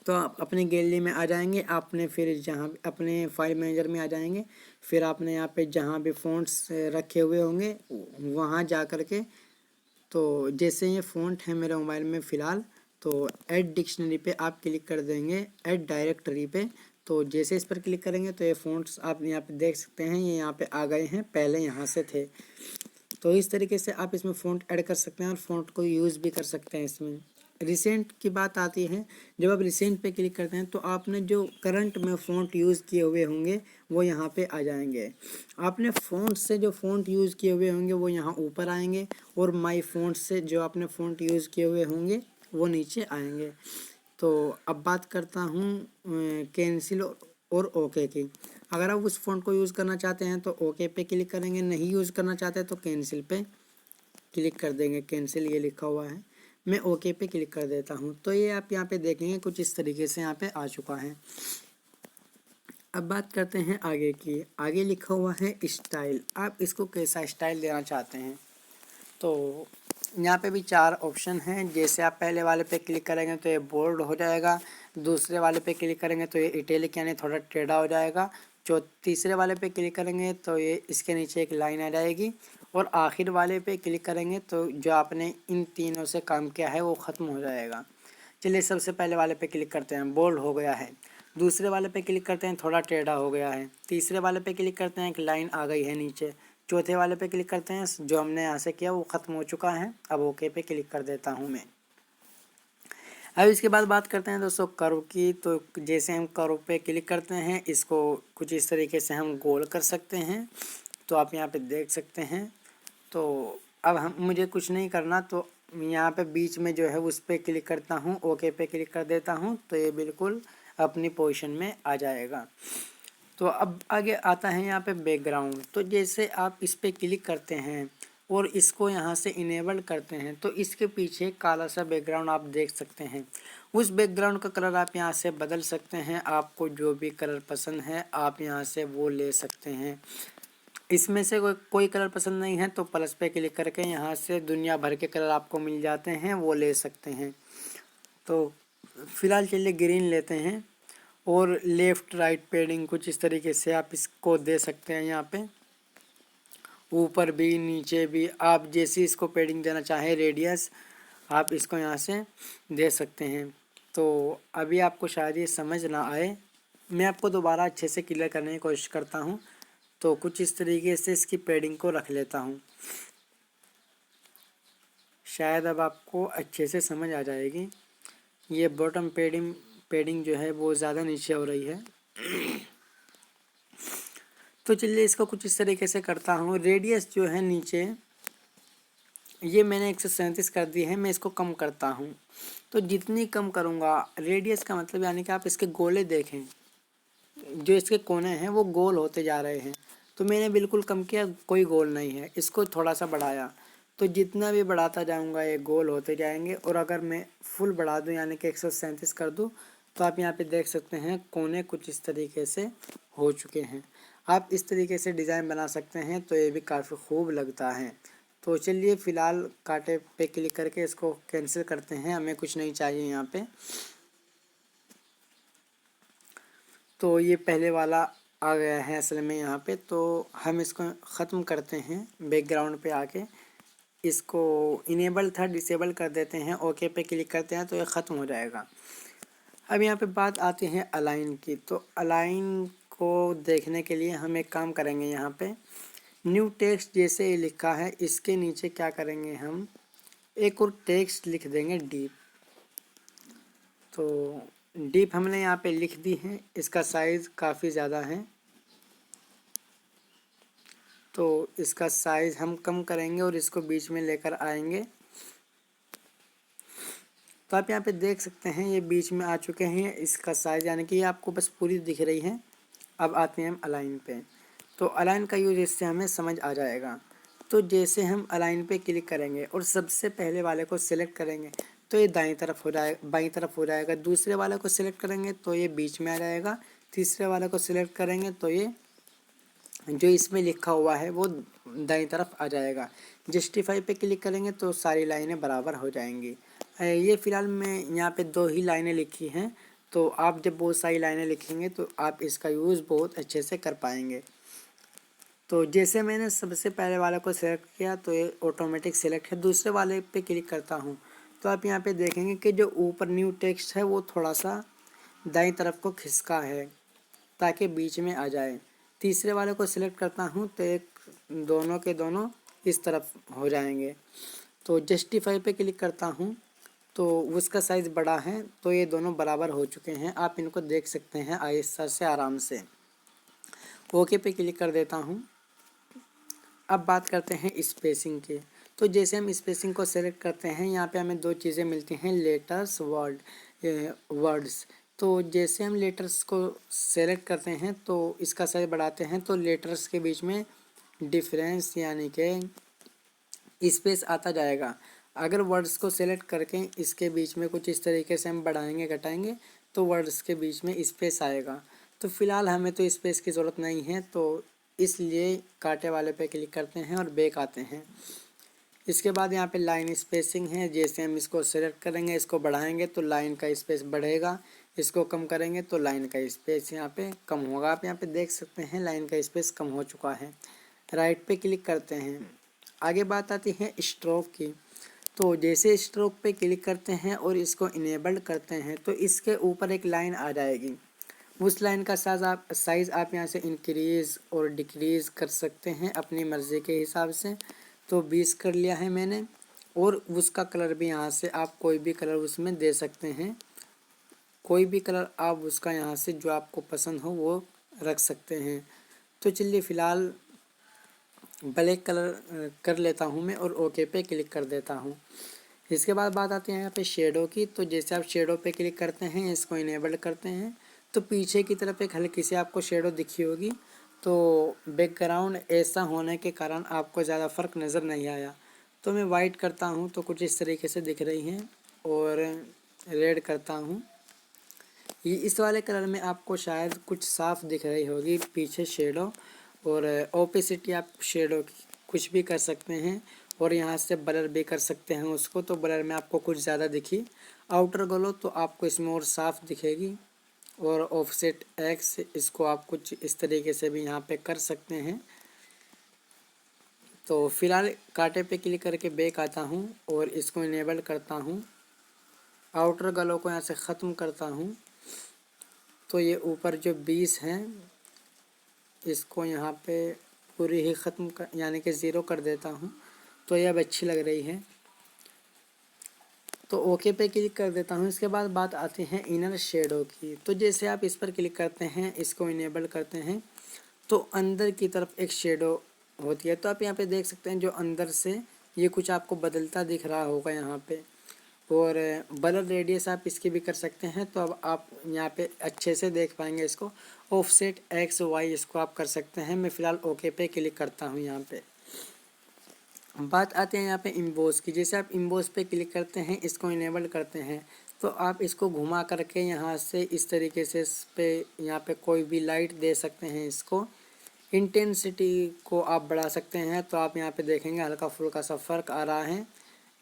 तो आप अपने गैलरी में आ जाएंगे। आपने फिर जहाँ अपने फाइल मैनेजर में आ जाएंगे, फिर आपने यहाँ पे जहाँ भी फ़ॉन्ट्स रखे हुए होंगे वहाँ जा कर के, तो जैसे ये फ़ॉन्ट है मेरे मोबाइल में फ़िलहाल, तो ऐड डिक्शनरी पे आप क्लिक कर देंगे, ऐड डायरेक्टरी पे। तो जैसे इस पर क्लिक करेंगे तो ये फ़ॉन्ट्स आप यहाँ पे देख सकते हैं, ये यहाँ पे आ गए हैं, पहले यहाँ से थे। तो इस तरीके से आप इसमें फ़ॉन्ट ऐड कर सकते हैं और फ़ॉन्ट को यूज़ भी कर सकते हैं इसमें। रिसेंट की बात आती है, जब आप रिसेंट पे क्लिक करते हैं तो आपने जो करंट में फ़ॉन्ट यूज़ किए हुए होंगे वो यहाँ पे आ जाएंगे। आपने फ़ॉन्ट से जो फ़ॉन्ट यूज़ किए हुए होंगे वो यहाँ ऊपर आएंगे, और माई फ़ॉन्ट से जो आपने फ़ॉन्ट यूज़ किए हुए होंगे वो नीचे आएंगे। तो अब बात करता हूँ कैंसिल और ओके की। अगर आप उस फ़ॉन्ट को यूज़ करना चाहते हैं तो ओके पे क्लिक करेंगे, नहीं यूज़ करना चाहते तो कैंसिल पे क्लिक कर देंगे। कैंसिल ये लिखा हुआ है, मैं ओके पे क्लिक कर देता हूँ। तो ये आप यहाँ पे देखेंगे कुछ इस तरीके से यहाँ पे आ चुका है। अब बात करते हैं आगे की। आगे लिखा हुआ है स्टाइल, आप इसको कैसा स्टाइल देना चाहते हैं। तो यहाँ पे भी 4 ऑप्शन हैं। जैसे आप पहले वाले पे क्लिक करेंगे तो ये बोल्ड हो जाएगा, दूसरे वाले पे क्लिक करेंगे तो ये इटैलिक यानी थोड़ा टेढ़ा हो जाएगा, जो तीसरे वाले पे क्लिक करेंगे तो ये इसके नीचे एक लाइन आ जाएगी, और आखिर वाले पे क्लिक करेंगे तो जो आपने इन तीनों से काम किया है वो ख़त्म हो जाएगा। चलिए सबसे पहले वाले पे क्लिक करते हैं, बोल्ड हो गया है। दूसरे वाले पे क्लिक करते हैं, थोड़ा टेढ़ा हो गया है। तीसरे वाले पे क्लिक करते हैं, एक लाइन आ गई है नीचे। चौथे वाले पे क्लिक करते हैं, जो हमने यहाँ से किया वो ख़त्म हो चुका है। अब ओके पे क्लिक कर देता हूँ मैं। अब इसके बाद बात करते हैं दोस्तों कर्व की। तो जैसे हम कर्व पे क्लिक करते हैं, इसको कुछ इस तरीके से हम गोल कर सकते हैं। तो आप यहाँ पे देख सकते हैं। तो अब हम मुझे कुछ नहीं करना, तो यहाँ पे बीच में जो है उस पर क्लिक करता हूँ, ओके पे क्लिक कर देता हूँ, तो ये बिल्कुल अपनी पोजीशन में आ जाएगा। तो अब आगे आता है यहाँ पे बैकग्राउंड। तो जैसे आप इस पर क्लिक करते हैं और इसको यहाँ से इनेबल करते हैं तो इसके पीछे काला सा बैकग्राउंड आप देख सकते हैं। उस बैकग्राउंड का कलर आप यहाँ से बदल सकते हैं। आपको जो भी कलर पसंद है आप यहाँ से वो ले सकते हैं। इसमें से कोई कलर पसंद नहीं है तो प्लस पे क्लिक करके यहाँ से दुनिया भर के कलर आपको मिल जाते हैं, वो ले सकते हैं। तो फिलहाल चलिए ग्रीन लेते हैं और लेफ़्ट राइट पेडिंग कुछ इस तरीके से आप इसको दे सकते हैं। यहाँ पे ऊपर भी नीचे भी आप जैसी इसको पेडिंग देना चाहें, रेडियस आप इसको यहाँ से दे सकते हैं। तो अभी आपको शायद ये समझ ना आए, मैं आपको दोबारा अच्छे से क्लियर करने की कोशिश करता हूँ। तो कुछ इस तरीके से इसकी पेडिंग को रख लेता हूँ, शायद अब आपको अच्छे से समझ आ जाएगी। ये बॉटम पेडिंग जो है वो ज़्यादा नीचे हो रही है। तो चलिए इसको कुछ इस तरीके से करता हूँ। रेडियस जो है नीचे ये मैंने 137 कर दी है, मैं इसको कम करता हूँ। तो जितनी कम करूँगा, रेडियस का मतलब यानी कि आप इसके गोले देखें, जो इसके कोने हैं वो गोल होते जा रहे हैं। तो मैंने बिल्कुल कम किया, कोई गोल नहीं है। इसको थोड़ा सा बढ़ाया, तो जितना भी बढ़ाता जाऊंगा ये गोल होते जाएंगे। और अगर मैं फुल बढ़ा दूं यानी कि 137 कर दूं तो आप यहाँ पे देख सकते हैं कोने कुछ इस तरीके से हो चुके हैं। आप इस तरीके से डिज़ाइन बना सकते हैं, तो ये भी काफ़ी खूब लगता है। तो चलिए फ़िलहाल कांटे पे क्लिक करके इसको कैंसिल करते हैं, हमें कुछ नहीं चाहिए यहाँ पे। तो ये पहले वाला आ गया है असल में यहाँ पे। तो हम इसको ख़त्म करते हैं, बैकग्राउंड पे आके इसको इनेबल था डिसेबल कर देते हैं, ओके पे क्लिक करते हैं तो ये ख़त्म हो जाएगा। अब यहाँ पे बात आती है अलाइन की। तो अलाइन को देखने के लिए हम एक काम करेंगे, यहाँ पे न्यू टेक्स्ट जैसे ये लिखा है इसके नीचे क्या करेंगे, हम एक और टेक्स्ट लिख देंगे डीप। तो डीप हमने यहाँ पे लिख दी है, इसका साइज़ काफ़ी ज़्यादा है तो इसका साइज़ हम कम करेंगे और इसको बीच में लेकर आएंगे। तो आप यहाँ पे देख सकते हैं ये बीच में आ चुके हैं, इसका साइज़ यानी कि ये आपको बस पूरी दिख रही है। अब आते हैं हम अलाइन पे। तो अलाइन का यूज़ इससे हमें समझ आ जाएगा। तो जैसे हम अलाइन पे क्लिक करेंगे और सबसे पहले वाले को सिलेक्ट करेंगे तो ये दाईं तरफ हो जाएगा, बाईं तरफ हो जाएगा। दूसरे वाले को सिलेक्ट करेंगे तो ये बीच में आ जाएगा। तीसरे वाले को सिलेक्ट करेंगे तो ये जो इसमें लिखा हुआ है वो दाईं तरफ आ जाएगा। जस्टिफाई पे क्लिक करेंगे तो सारी लाइनें बराबर हो जाएंगी। ये फ़िलहाल मैं यहाँ पे 2 ही लाइनें लिखी हैं, तो आप जब बहुत सारी लाइनें लिखेंगे तो आप इसका यूज़ बहुत अच्छे से कर पाएंगे। तो जैसे मैंने सबसे पहले वाले को सिलेक्ट किया तो ये ऑटोमेटिक सिलेक्ट है। दूसरे वाले पे क्लिक करता हूँ तो आप यहाँ पे देखेंगे कि जो ऊपर न्यू टेक्स्ट है वो थोड़ा सा दाईं तरफ को खिसका है ताकि बीच में आ जाए। तीसरे वाले को सिलेक्ट करता हूँ तो एक दोनों के दोनों इस तरफ हो जाएंगे। तो जस्टिफाई पे क्लिक करता हूँ तो उसका साइज़ बड़ा है, तो ये दोनों बराबर हो चुके हैं। आप इनको देख सकते हैं आहिस्ता से आराम से। ओके पे क्लिक कर देता हूँ। अब बात करते हैं स्पेसिंग की। तो जैसे हम स्पेसिंग को सेलेक्ट करते हैं यहाँ पे हमें 2 चीज़ें मिलती हैं, लेटर्स वर्ड्स। तो जैसे हम लेटर्स को सेलेक्ट करते हैं तो इसका साइज बढ़ाते हैं तो लेटर्स के बीच में डिफरेंस यानी कि स्पेस आता जाएगा। अगर वर्ड्स को सेलेक्ट करके इसके बीच में कुछ इस तरीके से हम बढ़ाएंगे घटाएंगे तो वर्ड्स के बीच में स्पेस आएगा। तो फ़िलहाल हमें तो स्पेस की ज़रूरत नहीं है, तो इसलिए कांटे वाले पे क्लिक करते हैं और बैक आते हैं। इसके बाद यहाँ पे लाइन स्पेसिंग है, जैसे हम इसको सेलेक्ट करेंगे इसको बढ़ाएंगे तो लाइन का स्पेस बढ़ेगा, इसको कम करेंगे तो लाइन का स्पेस यहाँ पे कम होगा। आप यहाँ पे देख सकते हैं लाइन का स्पेस कम हो चुका है। राइट पे क्लिक करते हैं आगे बात आती है स्ट्रोक की। तो जैसे स्ट्रोक पे क्लिक करते हैं और इसको इनेबल्ड करते हैं तो इसके ऊपर एक लाइन आ जाएगी। उस लाइन का साइज़ आप यहाँ से इंक्रीज़ और डिक्रीज़ कर सकते हैं अपनी मर्ज़ी के हिसाब से। तो 20 कर लिया है मैंने। और उसका कलर भी यहाँ से आप कोई भी कलर उसमें दे सकते हैं। कोई भी कलर आप उसका यहाँ से जो आपको पसंद हो वो रख सकते हैं। तो चलिए फ़िलहाल ब्लैक कलर कर लेता हूँ मैं और ओके पे क्लिक कर देता हूँ। इसके बाद बात आती है यहाँ पे शेडो की। तो जैसे आप शेडो पे क्लिक करते हैं, इसको इनेबल करते हैं तो पीछे की तरफ एक हल्की सी आपको शेडो दिखी होगी। तो बैकग्राउंड ऐसा होने के कारण आपको ज़्यादा फ़र्क नज़र नहीं आया। तो मैं वाइट करता हूँ तो कुछ इस तरीके से दिख रही हैं और रेड करता हूँ। ये इस वाले कलर में आपको शायद कुछ साफ दिख रही होगी पीछे शेडो। और ओपेसिटी आप शेडो की कुछ भी कर सकते हैं और यहाँ से ब्लर भी कर सकते हैं उसको। तो ब्लर में आपको कुछ ज़्यादा दिखी। आउटर ग्लो तो आपको इसमें और साफ दिखेगी। और ऑफसेट एक्स इसको आप कुछ इस तरीके से भी यहाँ पे कर सकते हैं। तो फिलहाल कांटे पे क्लिक करके बैक आता हूँ और इसको इनेबल करता हूँ। आउटर ग्लो को यहाँ से ख़त्म करता हूँ। तो ये ऊपर जो 20 हैं इसको यहाँ पे पूरी ही ख़त्म कर यानी कि 0 कर देता हूँ। तो ये अब अच्छी लग रही है। तो ओके पे क्लिक कर देता हूँ। इसके बाद बात आती है इनर शेडो की। तो जैसे आप इस पर क्लिक करते हैं, इसको इनेबल करते हैं तो अंदर की तरफ एक शेडो होती है। तो आप यहाँ पे देख सकते हैं जो अंदर से ये कुछ आपको बदलता दिख रहा होगा यहाँ पे। और ब्लर रेडियस आप इसकी भी कर सकते हैं। तो अब आप यहाँ पे अच्छे से देख पाएंगे इसको। ऑफसेट एक्स वाई इसको आप कर सकते हैं। मैं फ़िलहाल ओके पे क्लिक करता हूँ। यहाँ पे बात आते हैं यहाँ पे इम्बोस की। जैसे आप इम्बोस पे क्लिक करते हैं, इसको इनेबल करते हैं तो आप इसको घुमा करके यहाँ से इस तरीके से इस पे यहाँ पे कोई भी लाइट दे सकते हैं। इसको इंटेंसिटी को आप बढ़ा सकते हैं। तो आप यहाँ पे देखेंगे हल्का फुल्का सा फ़र्क आ रहा है।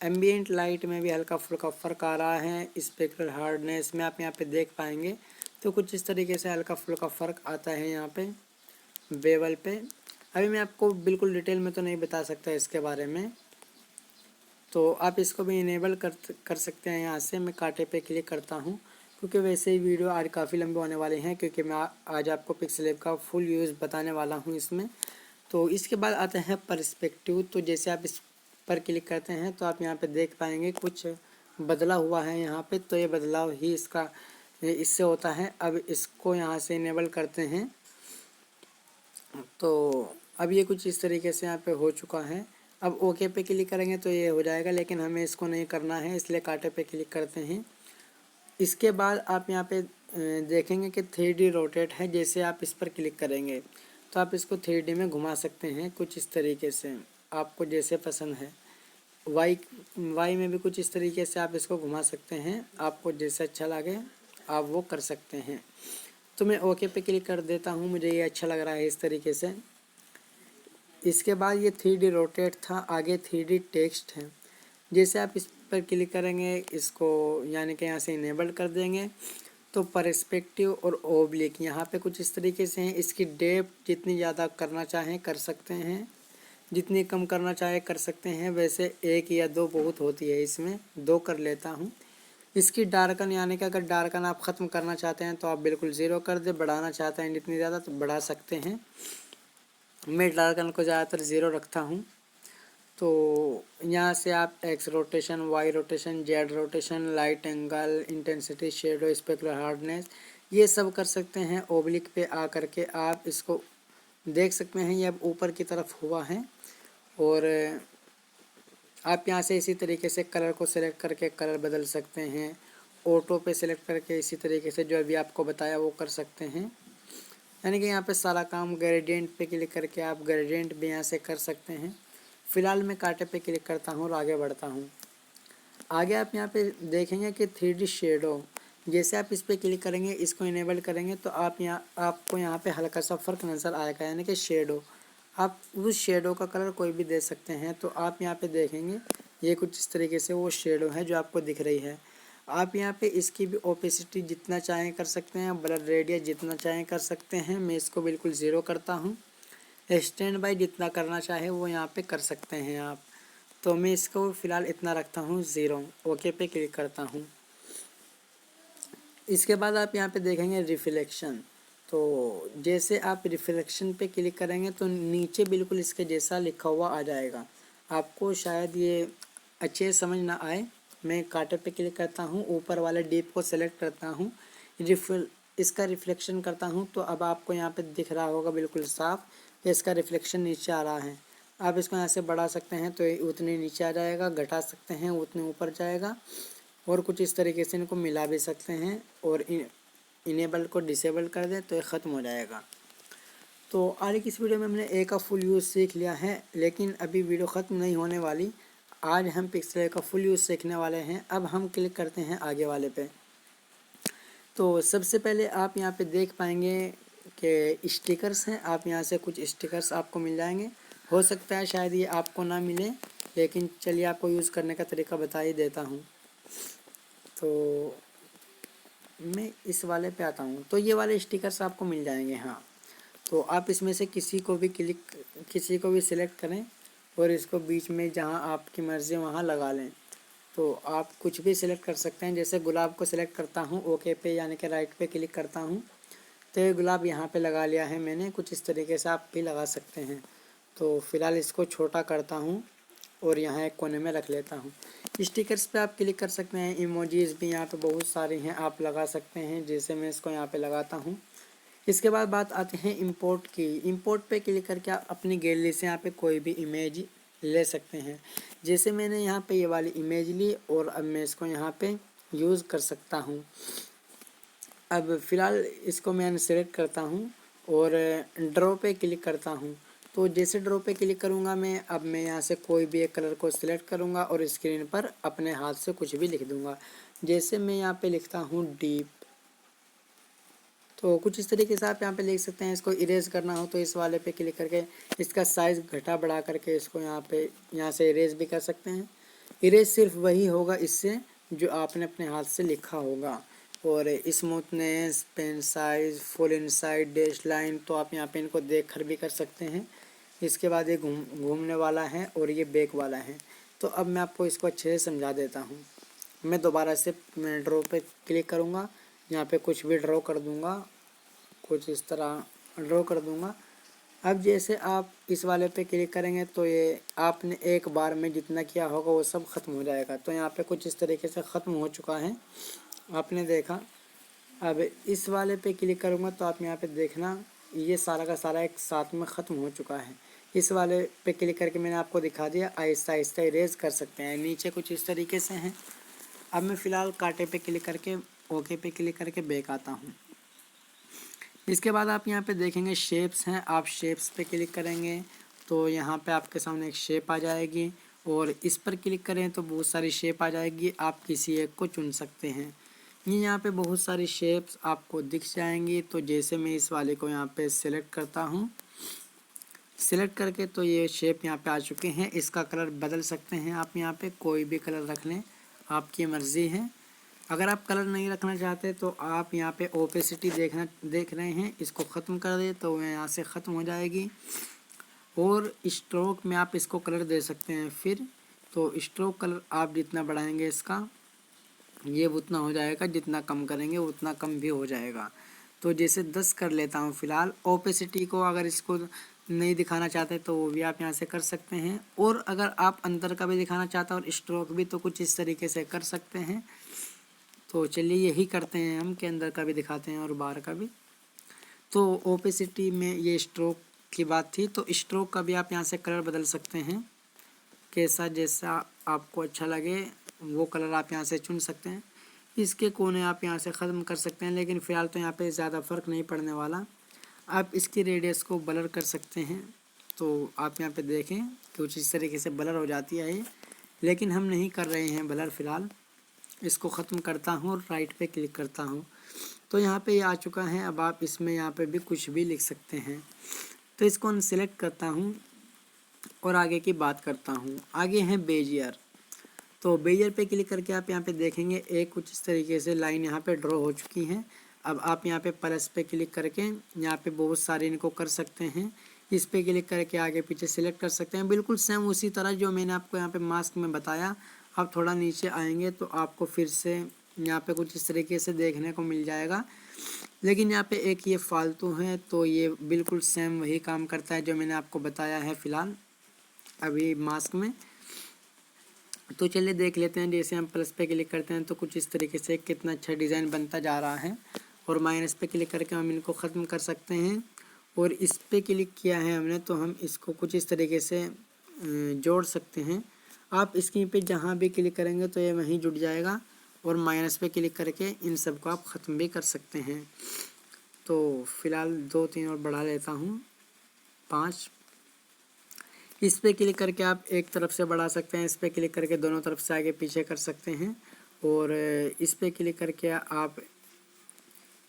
एम्बिएंट लाइट में भी हल्का फुल्का फ़र्क आ रहा है। स्पेक्ट्रल हार्डनेस में आप यहाँ पे देख पाएंगे तो कुछ इस तरीके से हल्का फुल्का फ़र्क आता है यहाँ पे बेवल पे। अभी मैं आपको बिल्कुल डिटेल में तो नहीं बता सकता इसके बारे में। तो आप इसको भी इनेबल कर सकते हैं। यहाँ से मैं कांटे पे क्लिक करता हूँ क्योंकि वैसे ही वीडियो आज काफ़ी लंबे होने वाले हैं, क्योंकि मैं आज आपको पिक्सेल का फुल यूज़ बताने वाला हूँ इसमें। तो इसके बाद आता है पर्सपेक्टिव। तो जैसे आप इस पर क्लिक करते हैं तो आप यहाँ पे देख पाएंगे कुछ बदला हुआ है यहाँ पे। तो ये बदलाव ही इससे होता है। अब इसको यहाँ से इनेबल करते हैं तो अब ये कुछ इस तरीके से यहाँ पे हो चुका है। अब ओके पे क्लिक करेंगे तो ये हो जाएगा, लेकिन हमें इसको नहीं करना है, इसलिए कांटे पे क्लिक करते हैं। इसके बाद आप यहाँ पे देखेंगे कि 3D रोटेट है। जैसे आप इस पर क्लिक करेंगे तो आप इसको 3D में घुमा सकते हैं कुछ इस तरीके से, आपको जैसे पसंद है। वाई में भी कुछ इस तरीके से आप इसको घुमा सकते हैं, आपको जैसे अच्छा लगे आप वो कर सकते हैं। तो मैं ओके पे क्लिक कर देता हूँ, मुझे ये अच्छा लग रहा है इस तरीके से। इसके बाद ये 3D रोटेट था, आगे 3D टेक्स्ट है। जैसे आप इस पर क्लिक करेंगे, इसको यानी कि यहाँ से इनेबल कर देंगे तो पर्सपेक्टिव और ओब्लिक यहाँ पे कुछ इस तरीके से हैं। इसकी डेप्थ जितनी ज़्यादा करना चाहें कर सकते हैं, जितनी कम करना चाहे कर सकते हैं। वैसे 1 या 2 बहुत होती है, इसमें 2 कर लेता हूँ। इसकी डार्कन यानी कि अगर डार्कन आप ख़त्म करना चाहते हैं तो आप बिल्कुल 0 कर दे, बढ़ाना चाहते हैं जितनी ज़्यादा तो बढ़ा सकते हैं। मैं डार्कन को ज़्यादातर 0 रखता हूँ। तो यहाँ से आप X rotation, Y rotation, Z rotation, light angle, intensity, shadow, spectral hardness ये सब कर सकते हैं। ओब्लिक पे आ करके आप इसको देख सकते हैं, ये अब ऊपर की तरफ हुआ है। और आप यहाँ से इसी तरीके से कलर को सिलेक्ट करके कलर बदल सकते हैं। ऑटो पे सिलेक्ट करके इसी तरीके से जो अभी आपको बताया वो कर सकते हैं। यानी कि यहाँ पे सारा काम ग्रेडियंट पे क्लिक करके आप ग्रेडियंट भी यहाँ से कर सकते हैं। फ़िलहाल मैं कांटे पे क्लिक करता हूँ और आगे बढ़ता हूँ। आगे आप यहाँ पे देखेंगे कि 3D शेडो, जैसे आप इस पर क्लिक करेंगे, इसको इनेबल करेंगे तो आपको यहाँ पे हल्का सा फ़र्क नज़र आएगा। यानी कि शेडो, आप उस शेडो का कलर कोई भी दे सकते हैं। तो आप यहाँ पे देखेंगे ये कुछ इस तरीके से वो शेडो है जो आपको दिख रही है। आप यहाँ पे इसकी भी ओपेसिटी जितना चाहें कर सकते हैं, ब्लर रेडियस जितना चाहें कर सकते हैं। मैं इसको बिल्कुल 0 करता हूँ। स्टैंड बाय जितना करना चाहे वो यहाँ पे कर सकते हैं आप। तो मैं इसको फ़िलहाल इतना रखता हूँ 0। ओके पे क्लिक करता हूँ। इसके बाद आप यहाँ पे देखेंगे रिफ्लेक्शन। तो जैसे आप रिफ्लेक्शन पे क्लिक करेंगे तो नीचे बिल्कुल इसके जैसा लिखा हुआ आ जाएगा। आपको शायद ये अच्छे समझ ना आए, मैं कांटे पे क्लिक करता हूँ, ऊपर वाले डीप को सेलेक्ट करता हूँ, इसका रिफ्लेक्शन करता हूँ तो अब आपको यहाँ पे दिख रहा होगा बिल्कुल साफ इसका रिफ्लेक्शन नीचे आ रहा है। आप इसको यहाँ से बढ़ा सकते हैं तो उतने नीचे आ जाएगा, घटा सकते हैं उतने ऊपर जाएगा, और कुछ इस तरीके से इनको मिला भी सकते हैं और इनेबल को डिसेबल कर दें तो ये ख़त्म हो जाएगा। तो आज की इस वीडियो में हमने ए का फुल यूज़ सीख लिया है, लेकिन अभी वीडियो ख़त्म नहीं होने वाली। आज हम पिक्सेल का फुल यूज़ सीखने वाले हैं। अब हम क्लिक करते हैं आगे वाले पे। तो सबसे पहले आप यहाँ पे देख पाएंगे कि स्टिकर्स हैं। आप यहाँ से कुछ स्टिकर्स आपको मिल जाएंगे। हो सकता है शायद ये आपको ना मिले, लेकिन चलिए आपको यूज़ करने का तरीका बता ही देता हूँ। तो मैं इस वाले पे आता हूँ। तो ये वाले स्टिकर्स आपको मिल जाएंगे। हाँ, तो आप इसमें से किसी को भी सिलेक्ट करें और इसको बीच में जहाँ आपकी मर्ज़ी वहाँ लगा लें। तो आप कुछ भी सिलेक्ट कर सकते हैं। जैसे गुलाब को सिलेक्ट करता हूँ, ओके पे यानी कि राइट पे क्लिक करता हूँ तो ये गुलाब यहाँ पे लगा लिया है मैंने। कुछ इस तरीके से आप भी लगा सकते हैं। तो फ़िलहाल इसको छोटा करता हूँ और यहाँ एक कोने में रख लेता हूँ। स्टिकर्स पे आप क्लिक कर सकते हैं। इमोजीज़ भी यहाँ पे बहुत सारी हैं, आप लगा सकते हैं। जैसे मैं इसको यहाँ पे लगाता हूँ। इसके बाद बात आते हैं इंपोर्ट की। इंपोर्ट पे क्लिक करके आप अपनी गैलरी से यहाँ पे कोई भी इमेज ले सकते हैं। जैसे मैंने यहाँ पे ये वाली इमेज ली और अब मैं इसको यहाँ पे यूज़ कर सकता हूँ। अब फ़िलहाल इसको मैं सेलेक्ट करता हूँ और ड्रॉ पे क्लिक करता हूँ। तो जैसे ड्रॉ पे क्लिक करूँगा अब मैं यहाँ से कोई भी एक कलर को सिलेक्ट करूँगा और स्क्रीन पर अपने हाथ से कुछ भी लिख दूँगा। जैसे मैं यहाँ पे लिखता हूँ डीप। तो कुछ इस तरीके से आप यहाँ पे लिख सकते हैं। इसको इरेज करना हो तो इस वाले पे क्लिक करके इसका साइज़ घटा बढ़ा करके इसको यहाँ से इरेज भी कर सकते हैं। इरेज सिर्फ वही होगा इससे जो आपने अपने हाथ से लिखा होगा। और smoothness, pen size, full inside, dash line, तो आप यहाँ पे इनको देख कर भी कर सकते हैं। इसके बाद ये घूमने वाला है और ये बैक वाला है। तो अब मैं आपको इसको अच्छे से समझा देता हूँ। मैं दोबारा से ड्रॉ पे क्लिक करूँगा, यहाँ पे कुछ भी ड्रॉ कर दूँगा, कुछ इस तरह ड्रॉ कर दूँगा। अब जैसे आप इस वाले पे क्लिक करेंगे तो ये आपने एक बार में जितना किया होगा वो सब ख़त्म हो जाएगा। तो यहाँ पे कुछ इस तरीके से ख़त्म हो चुका है, आपने देखा। अब इस वाले पे क्लिक करूँगा तो आप यहाँ पे देखना ये सारा का सारा एक साथ में ख़त्म हो चुका है। इस वाले पे क्लिक करके मैंने आपको दिखा दिया, आहिस्ता आहिस्ता इरेज कर सकते हैं। नीचे कुछ इस तरीके से हैं। अब मैं फ़िलहाल कांटे पे क्लिक करके ओके पे क्लिक करके बैक आता हूँ। इसके बाद आप यहाँ पे देखेंगे शेप्स हैं। आप शेप्स पे क्लिक करेंगे तो यहाँ पे आपके सामने एक शेप आ जाएगी और इस पर क्लिक करें तो बहुत सारी शेप आ जाएगी। आप किसी एक को चुन सकते हैं। ये यहाँ पे बहुत सारी शेप्स आपको दिख जाएंगी। तो जैसे मैं इस वाले को यहाँ पे सिलेक्ट करता हूँ, सिलेक्ट करके तो ये शेप यहाँ पे आ चुके हैं। इसका कलर बदल सकते हैं आप, यहाँ पे कोई भी कलर रख लें, आपकी मर्ज़ी है। अगर आप कलर नहीं रखना चाहते तो आप यहाँ पे ओपेसिटी देख रहे हैं, इसको ख़त्म कर दे तो वह यहाँ से ख़त्म हो जाएगी। और स्ट्रोक में आप इसको कलर दे सकते हैं फिर। तो स्ट्रोक कलर आप जितना बढ़ाएंगे इसका ये उतना हो जाएगा, जितना कम करेंगे उतना कम भी हो जाएगा। तो जैसे 10 कर लेता हूँ फ़िलहाल। ओपेसिटी को अगर इसको नहीं दिखाना चाहते तो वो भी आप यहाँ से कर सकते हैं। और अगर आप अंदर का भी दिखाना चाहते हैं और स्ट्रोक भी, तो कुछ इस तरीके से कर सकते हैं। तो चलिए यही करते हैं हम कि अंदर का भी दिखाते हैं और बाहर का भी। तो ओपेसिटी में ये स्ट्रोक की बात थी। तो स्ट्रोक का भी आप यहाँ से कलर बदल सकते हैं, कैसा जैसा आपको अच्छा लगे वो कलर आप यहाँ से चुन सकते हैं। इसके कोने आप यहाँ से ख़त्म कर सकते हैं, लेकिन फ़िलहाल तो यहाँ पे ज़्यादा फ़र्क नहीं पड़ने वाला। आप इसकी रेडियस को ब्लर कर सकते हैं। तो आप यहाँ पे देखें कुछ इस तरीके से ब्लर हो जाती है ये, लेकिन हम नहीं कर रहे हैं ब्लर फ़िलहाल। इसको ख़त्म करता हूँ और राइट पे क्लिक करता हूँ तो यहाँ पे ये आ चुका है। अब आप इसमें यहाँ पे भी कुछ भी लिख सकते हैं। तो इसको अनसेलेक्ट करता हूँ और आगे की बात करता हूँ। आगे है बेजियर। तो बेजियर पे क्लिक करके आप यहाँ पे देखेंगे एक कुछ इस तरीके से लाइन यहाँ पे ड्रॉ हो चुकी हैं। अब आप यहाँ पे प्लस पे क्लिक करके यहाँ पे बहुत सारे इनको कर सकते हैं। इस पे क्लिक करके आगे पीछे सिलेक्ट कर सकते हैं। बिल्कुल सेम उसी तरह जो मैंने आपको यहाँ पे मास्क में बताया। आप थोड़ा नीचे आएंगे तो आपको फिर से यहाँ पे कुछ इस तरीके से देखने को मिल जाएगा, लेकिन यहाँ पे एक ये फालतू है, तो ये बिल्कुल सेम वही काम करता है जो मैंने आपको बताया है फ़िलहाल अभी मास्क में। तो चलिए देख लेते हैं। जैसे हम प्लस पे क्लिक करते हैं तो कुछ इस तरीके से कितना अच्छा डिज़ाइन बनता जा रहा है, और माइनस पे क्लिक करके हम इनको ख़त्म कर सकते हैं। और इस पे क्लिक किया है हमने तो हम इसको कुछ इस तरीके से जोड़ सकते हैं। आप इसकी पे जहाँ भी क्लिक करेंगे तो ये वहीं जुड़ जाएगा, और माइनस पे क्लिक करके इन सब को आप ख़त्म भी कर सकते हैं। तो फ़िलहाल 2-3 और बढ़ा लेता हूँ, 5। इस पे क्लिक करके आप एक तरफ से बढ़ा सकते हैं, इस पे क्लिक करके दोनों तरफ से आगे पीछे कर सकते हैं, और इस पे क्लिक करके आप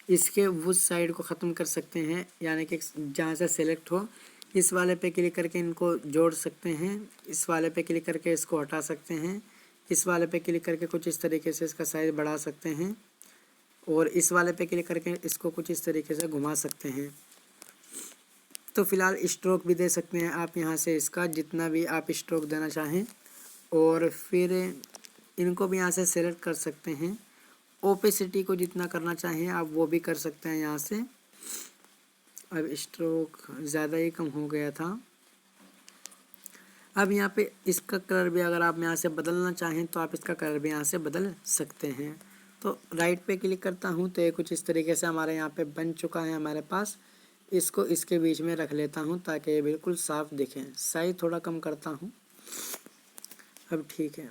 इसके उस साइड को ख़त्म कर सकते हैं, यानी कि जहाँ से सेलेक्ट हो इस वाले पे क्लिक करके इनको जोड़ सकते हैं, इस वाले पे क्लिक करके इसको हटा सकते हैं, इस वाले पे क्लिक करके कुछ इस तरीके से इसका साइज़ बढ़ा सकते हैं, और इस वाले पे क्लिक करके इसको कुछ इस तरीके से घुमा सकते हैं। तो फ़िलहाल स्ट्रोक भी दे सकते हैं आप यहाँ से, इसका जितना भी आप स्ट्रोक देना चाहें, और फिर इनको भी यहाँ से सेलेक्ट कर सकते हैं। ओपेसिटी को जितना करना चाहें आप वो भी कर सकते हैं यहाँ से। अब स्ट्रोक ज़्यादा ही कम हो गया था। अब यहाँ पे इसका कलर भी अगर आप यहाँ से बदलना चाहें तो आप इसका कलर भी यहाँ से बदल सकते हैं। तो राइट पे क्लिक करता हूँ तो ये कुछ इस तरीके से हमारे यहाँ पे बन चुका है हमारे पास। इसको इसके बीच में रख लेता हूँ ताकि ये बिल्कुल साफ दिखे। साइज थोड़ा कम करता हूँ, अब ठीक है।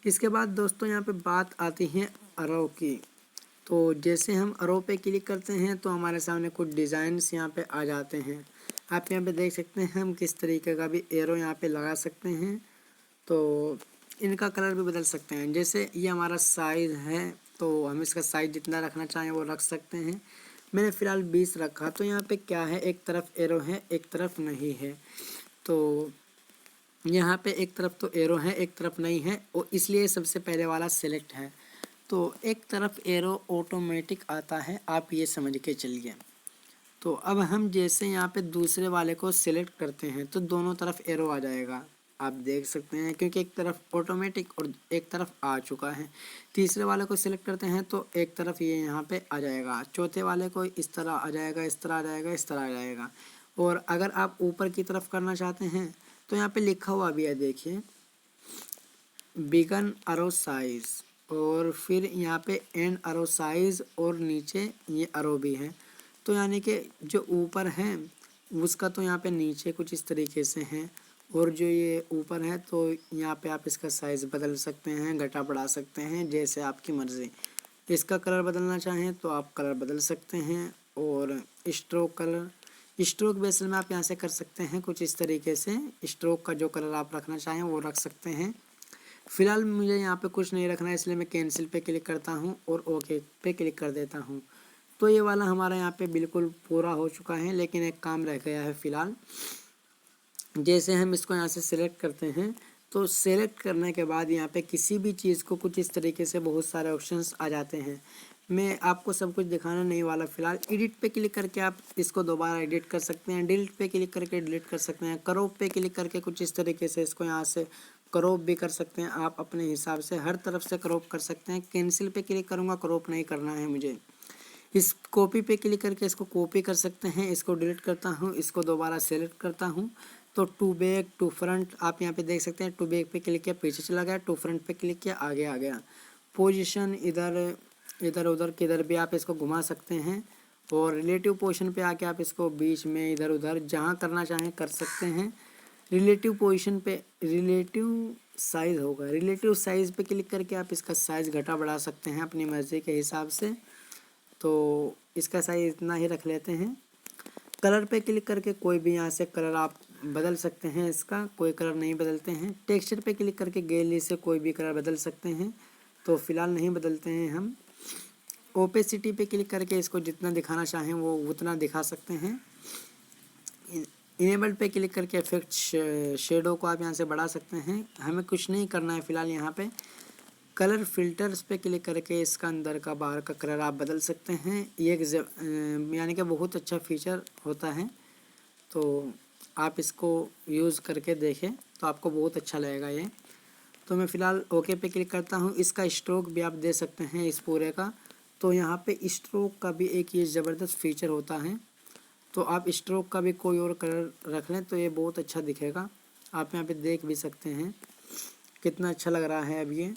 इसके बाद दोस्तों यहाँ पे बात आती है अरो की। तो जैसे हम अरो पे क्लिक करते हैं तो हमारे सामने कुछ डिज़ाइंस यहाँ पे आ जाते हैं। आप यहाँ पे देख सकते हैं हम किस तरीके का भी एरो यहाँ पे लगा सकते हैं। तो इनका कलर भी बदल सकते हैं। जैसे ये हमारा साइज़ है तो हम इसका साइज़ जितना रखना चाहें वो रख सकते हैं। मैंने फ़िलहाल 20 रखा। तो यहाँ पे क्या है, एक तरफ एरो है एक तरफ नहीं है। तो यहाँ पे एक तरफ तो एरो है एक तरफ नहीं है, और इसलिए सबसे पहले वाला सेलेक्ट है। तो एक तरफ एरो ऑटोमेटिक आता है, आप ये समझ के चलिए। तो अब हम जैसे यहाँ पे दूसरे वाले को सिलेक्ट करते हैं तो दोनों तरफ एरो आ जाएगा, आप देख सकते हैं, क्योंकि एक तरफ ऑटोमेटिक और एक तरफ आ चुका है। तीसरे वाले को सिलेक्ट करते हैं तो एक तरफ ये यहाँ पे आ जाएगा, चौथे वाले को इस तरह आ जाएगा, इस तरह आ जाएगा, इस तरह आ जाएगा। और अगर आप ऊपर की तरफ करना चाहते हैं तो यहाँ पे लिखा हुआ भी है, देखिए, बिगन अरो साइज़, और फिर यहाँ पे एंड अरो साइज़, और नीचे ये अरो भी है। तो यानी कि जो ऊपर है उसका तो यहाँ पे नीचे कुछ इस तरीके से है, और जो ये ऊपर है तो यहाँ पे आप इसका साइज़ बदल सकते हैं, घटा बढ़ा सकते हैं, जैसे आपकी मर्ज़ी। इसका कलर बदलना चाहें तो आप कलर बदल सकते हैं। और स्ट्रोक कलर, स्ट्रोक बेसल में आप यहाँ से कर सकते हैं कुछ इस तरीके से। स्ट्रोक का जो कलर आप रखना चाहें वो रख सकते हैं। फ़िलहाल मुझे यहाँ पे कुछ नहीं रखना है, इसलिए मैं कैंसिल पे क्लिक करता हूँ और ओके पे क्लिक कर देता हूँ। तो ये वाला हमारा यहाँ पे बिल्कुल पूरा हो चुका है, लेकिन एक काम रह गया है फ़िलहाल। जैसे हम इसको यहाँ से सिलेक्ट करते हैं तो सिलेक्ट करने के बाद यहाँ पे किसी भी चीज़ को कुछ इस तरीके से बहुत सारे ऑप्शंस आ जाते हैं। मैं आपको सब कुछ दिखाने नहीं वाला। फ़िलहाल एडिट पे क्लिक करके आप इसको दोबारा एडिट कर सकते हैं, डिलीट पे क्लिक करके डिलीट कर सकते हैं, क्रॉप पे क्लिक करके कुछ इस तरीके से इसको यहाँ से क्रॉप भी कर सकते हैं। आप अपने हिसाब से हर तरफ से क्रॉप कर सकते हैं। कैंसिल पे क्लिक करूँगा, क्रॉप नहीं करना है मुझे। इस कॉपी पे क्लिक करके इसको कॉपी कर सकते हैं। इसको डिलीट करता हूँ, इसको दोबारा सेलेक्ट करता हूँ। तो टू बैक टू फ्रंट आप यहाँ पे देख सकते हैं। टू बैक पे क्लिक किया पीछे चला गया, टू फ्रंट पे क्लिक किया आगे आ गया। पोजीशन इधर इधर उधर किधर भी आप इसको घुमा सकते हैं, और रिलेटिव पोजीशन पे आके आप इसको बीच में इधर उधर जहाँ करना चाहें कर सकते हैं। रिलेटिव पोजीशन पे रिलेटिव साइज़ होगा, रिलेटिव साइज़ पे क्लिक करके आप इसका साइज़ घटा बढ़ा सकते हैं अपनी मर्ज़ी के हिसाब से। तो इसका साइज़ इतना ही रख लेते हैं। कलर पे क्लिक करके कोई भी यहाँ से कलर आप बदल सकते हैं, इसका कोई कलर नहीं बदलते हैं। टेक्सचर पे क्लिक करके गैलरी से कोई भी कलर बदल सकते हैं, तो फ़िलहाल नहीं बदलते हैं हम। ओपेसिटी पे क्लिक करके इसको जितना दिखाना चाहें वो उतना दिखा सकते हैं। इनेबल पे क्लिक करके इफेक्ट शेडो को आप यहाँ से बढ़ा सकते हैं। हमें कुछ नहीं करना है फ़िलहाल यहाँ पे। कलर फिल्टर्स पे क्लिक करके इसका अंदर का बाहर का कलर आप बदल सकते हैं। ये एक यानी कि बहुत अच्छा फीचर होता है। तो आप इसको यूज़ करके देखें तो आपको बहुत अच्छा लगेगा ये। तो मैं फ़िलहाल ओके पे क्लिक करता हूँ। इसका स्ट्रोक भी आप दे सकते हैं इस पूरे का। तो यहाँ पे स्ट्रोक का भी एक ये ज़बरदस्त फीचर होता है, तो आप स्ट्रोक का भी कोई और कलर रख लें तो ये बहुत अच्छा दिखेगा। आप यहाँ पे देख भी सकते हैं कितना अच्छा लग रहा है अब ये।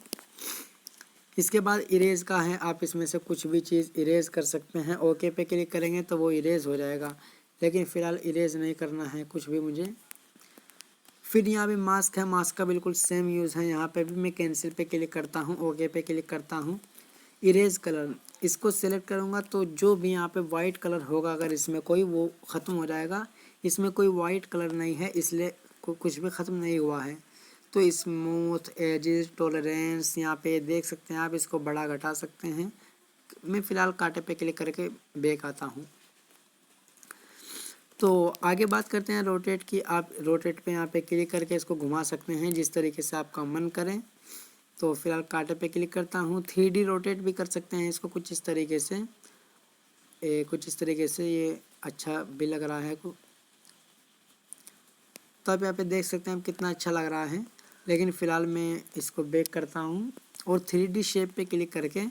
इसके बाद इरेज का है, आप इसमें से कुछ भी चीज़ इरेज कर सकते हैं। ओके पे क्लिक करेंगे तो वो इरेज हो जाएगा, लेकिन फ़िलहाल इरेज नहीं करना है कुछ भी मुझे। फिर यहाँ पे मास्क है, मास्क का बिल्कुल सेम यूज़ है। यहाँ पे भी मैं कैंसिल पे क्लिक करता हूँ, ओके पे क्लिक करता हूँ। इरेज कलर इसको सेलेक्ट करूँगा तो जो भी यहाँ पे वाइट कलर होगा अगर इसमें कोई, वो ख़त्म हो जाएगा। इसमें कोई वाइट कलर नहीं है इसलिए कुछ भी ख़त्म नहीं हुआ है। तो स्मूथ एजेस टॉलरेंस यहाँ पे देख सकते हैं आप, इसको बड़ा घटा सकते हैं। मैं फ़िलहाल कांटे पे क्लिक करके बैक आता हूँ। तो आगे बात करते हैं रोटेट की। आप रोटेट पे यहाँ पे क्लिक करके इसको घुमा सकते हैं जिस तरीके से आपका मन करें। तो फिलहाल कांटे पे क्लिक करता हूँ। 3D रोटेट भी कर सकते हैं इसको कुछ इस तरीके से, कुछ इस तरीके से, ये अच्छा भी लग रहा है तो आप यहाँ पे देख सकते हैं कितना अच्छा लग रहा है। लेकिन फ़िलहाल मैं इसको बैक करता हूँ और 3D शेप पे क्लिक करके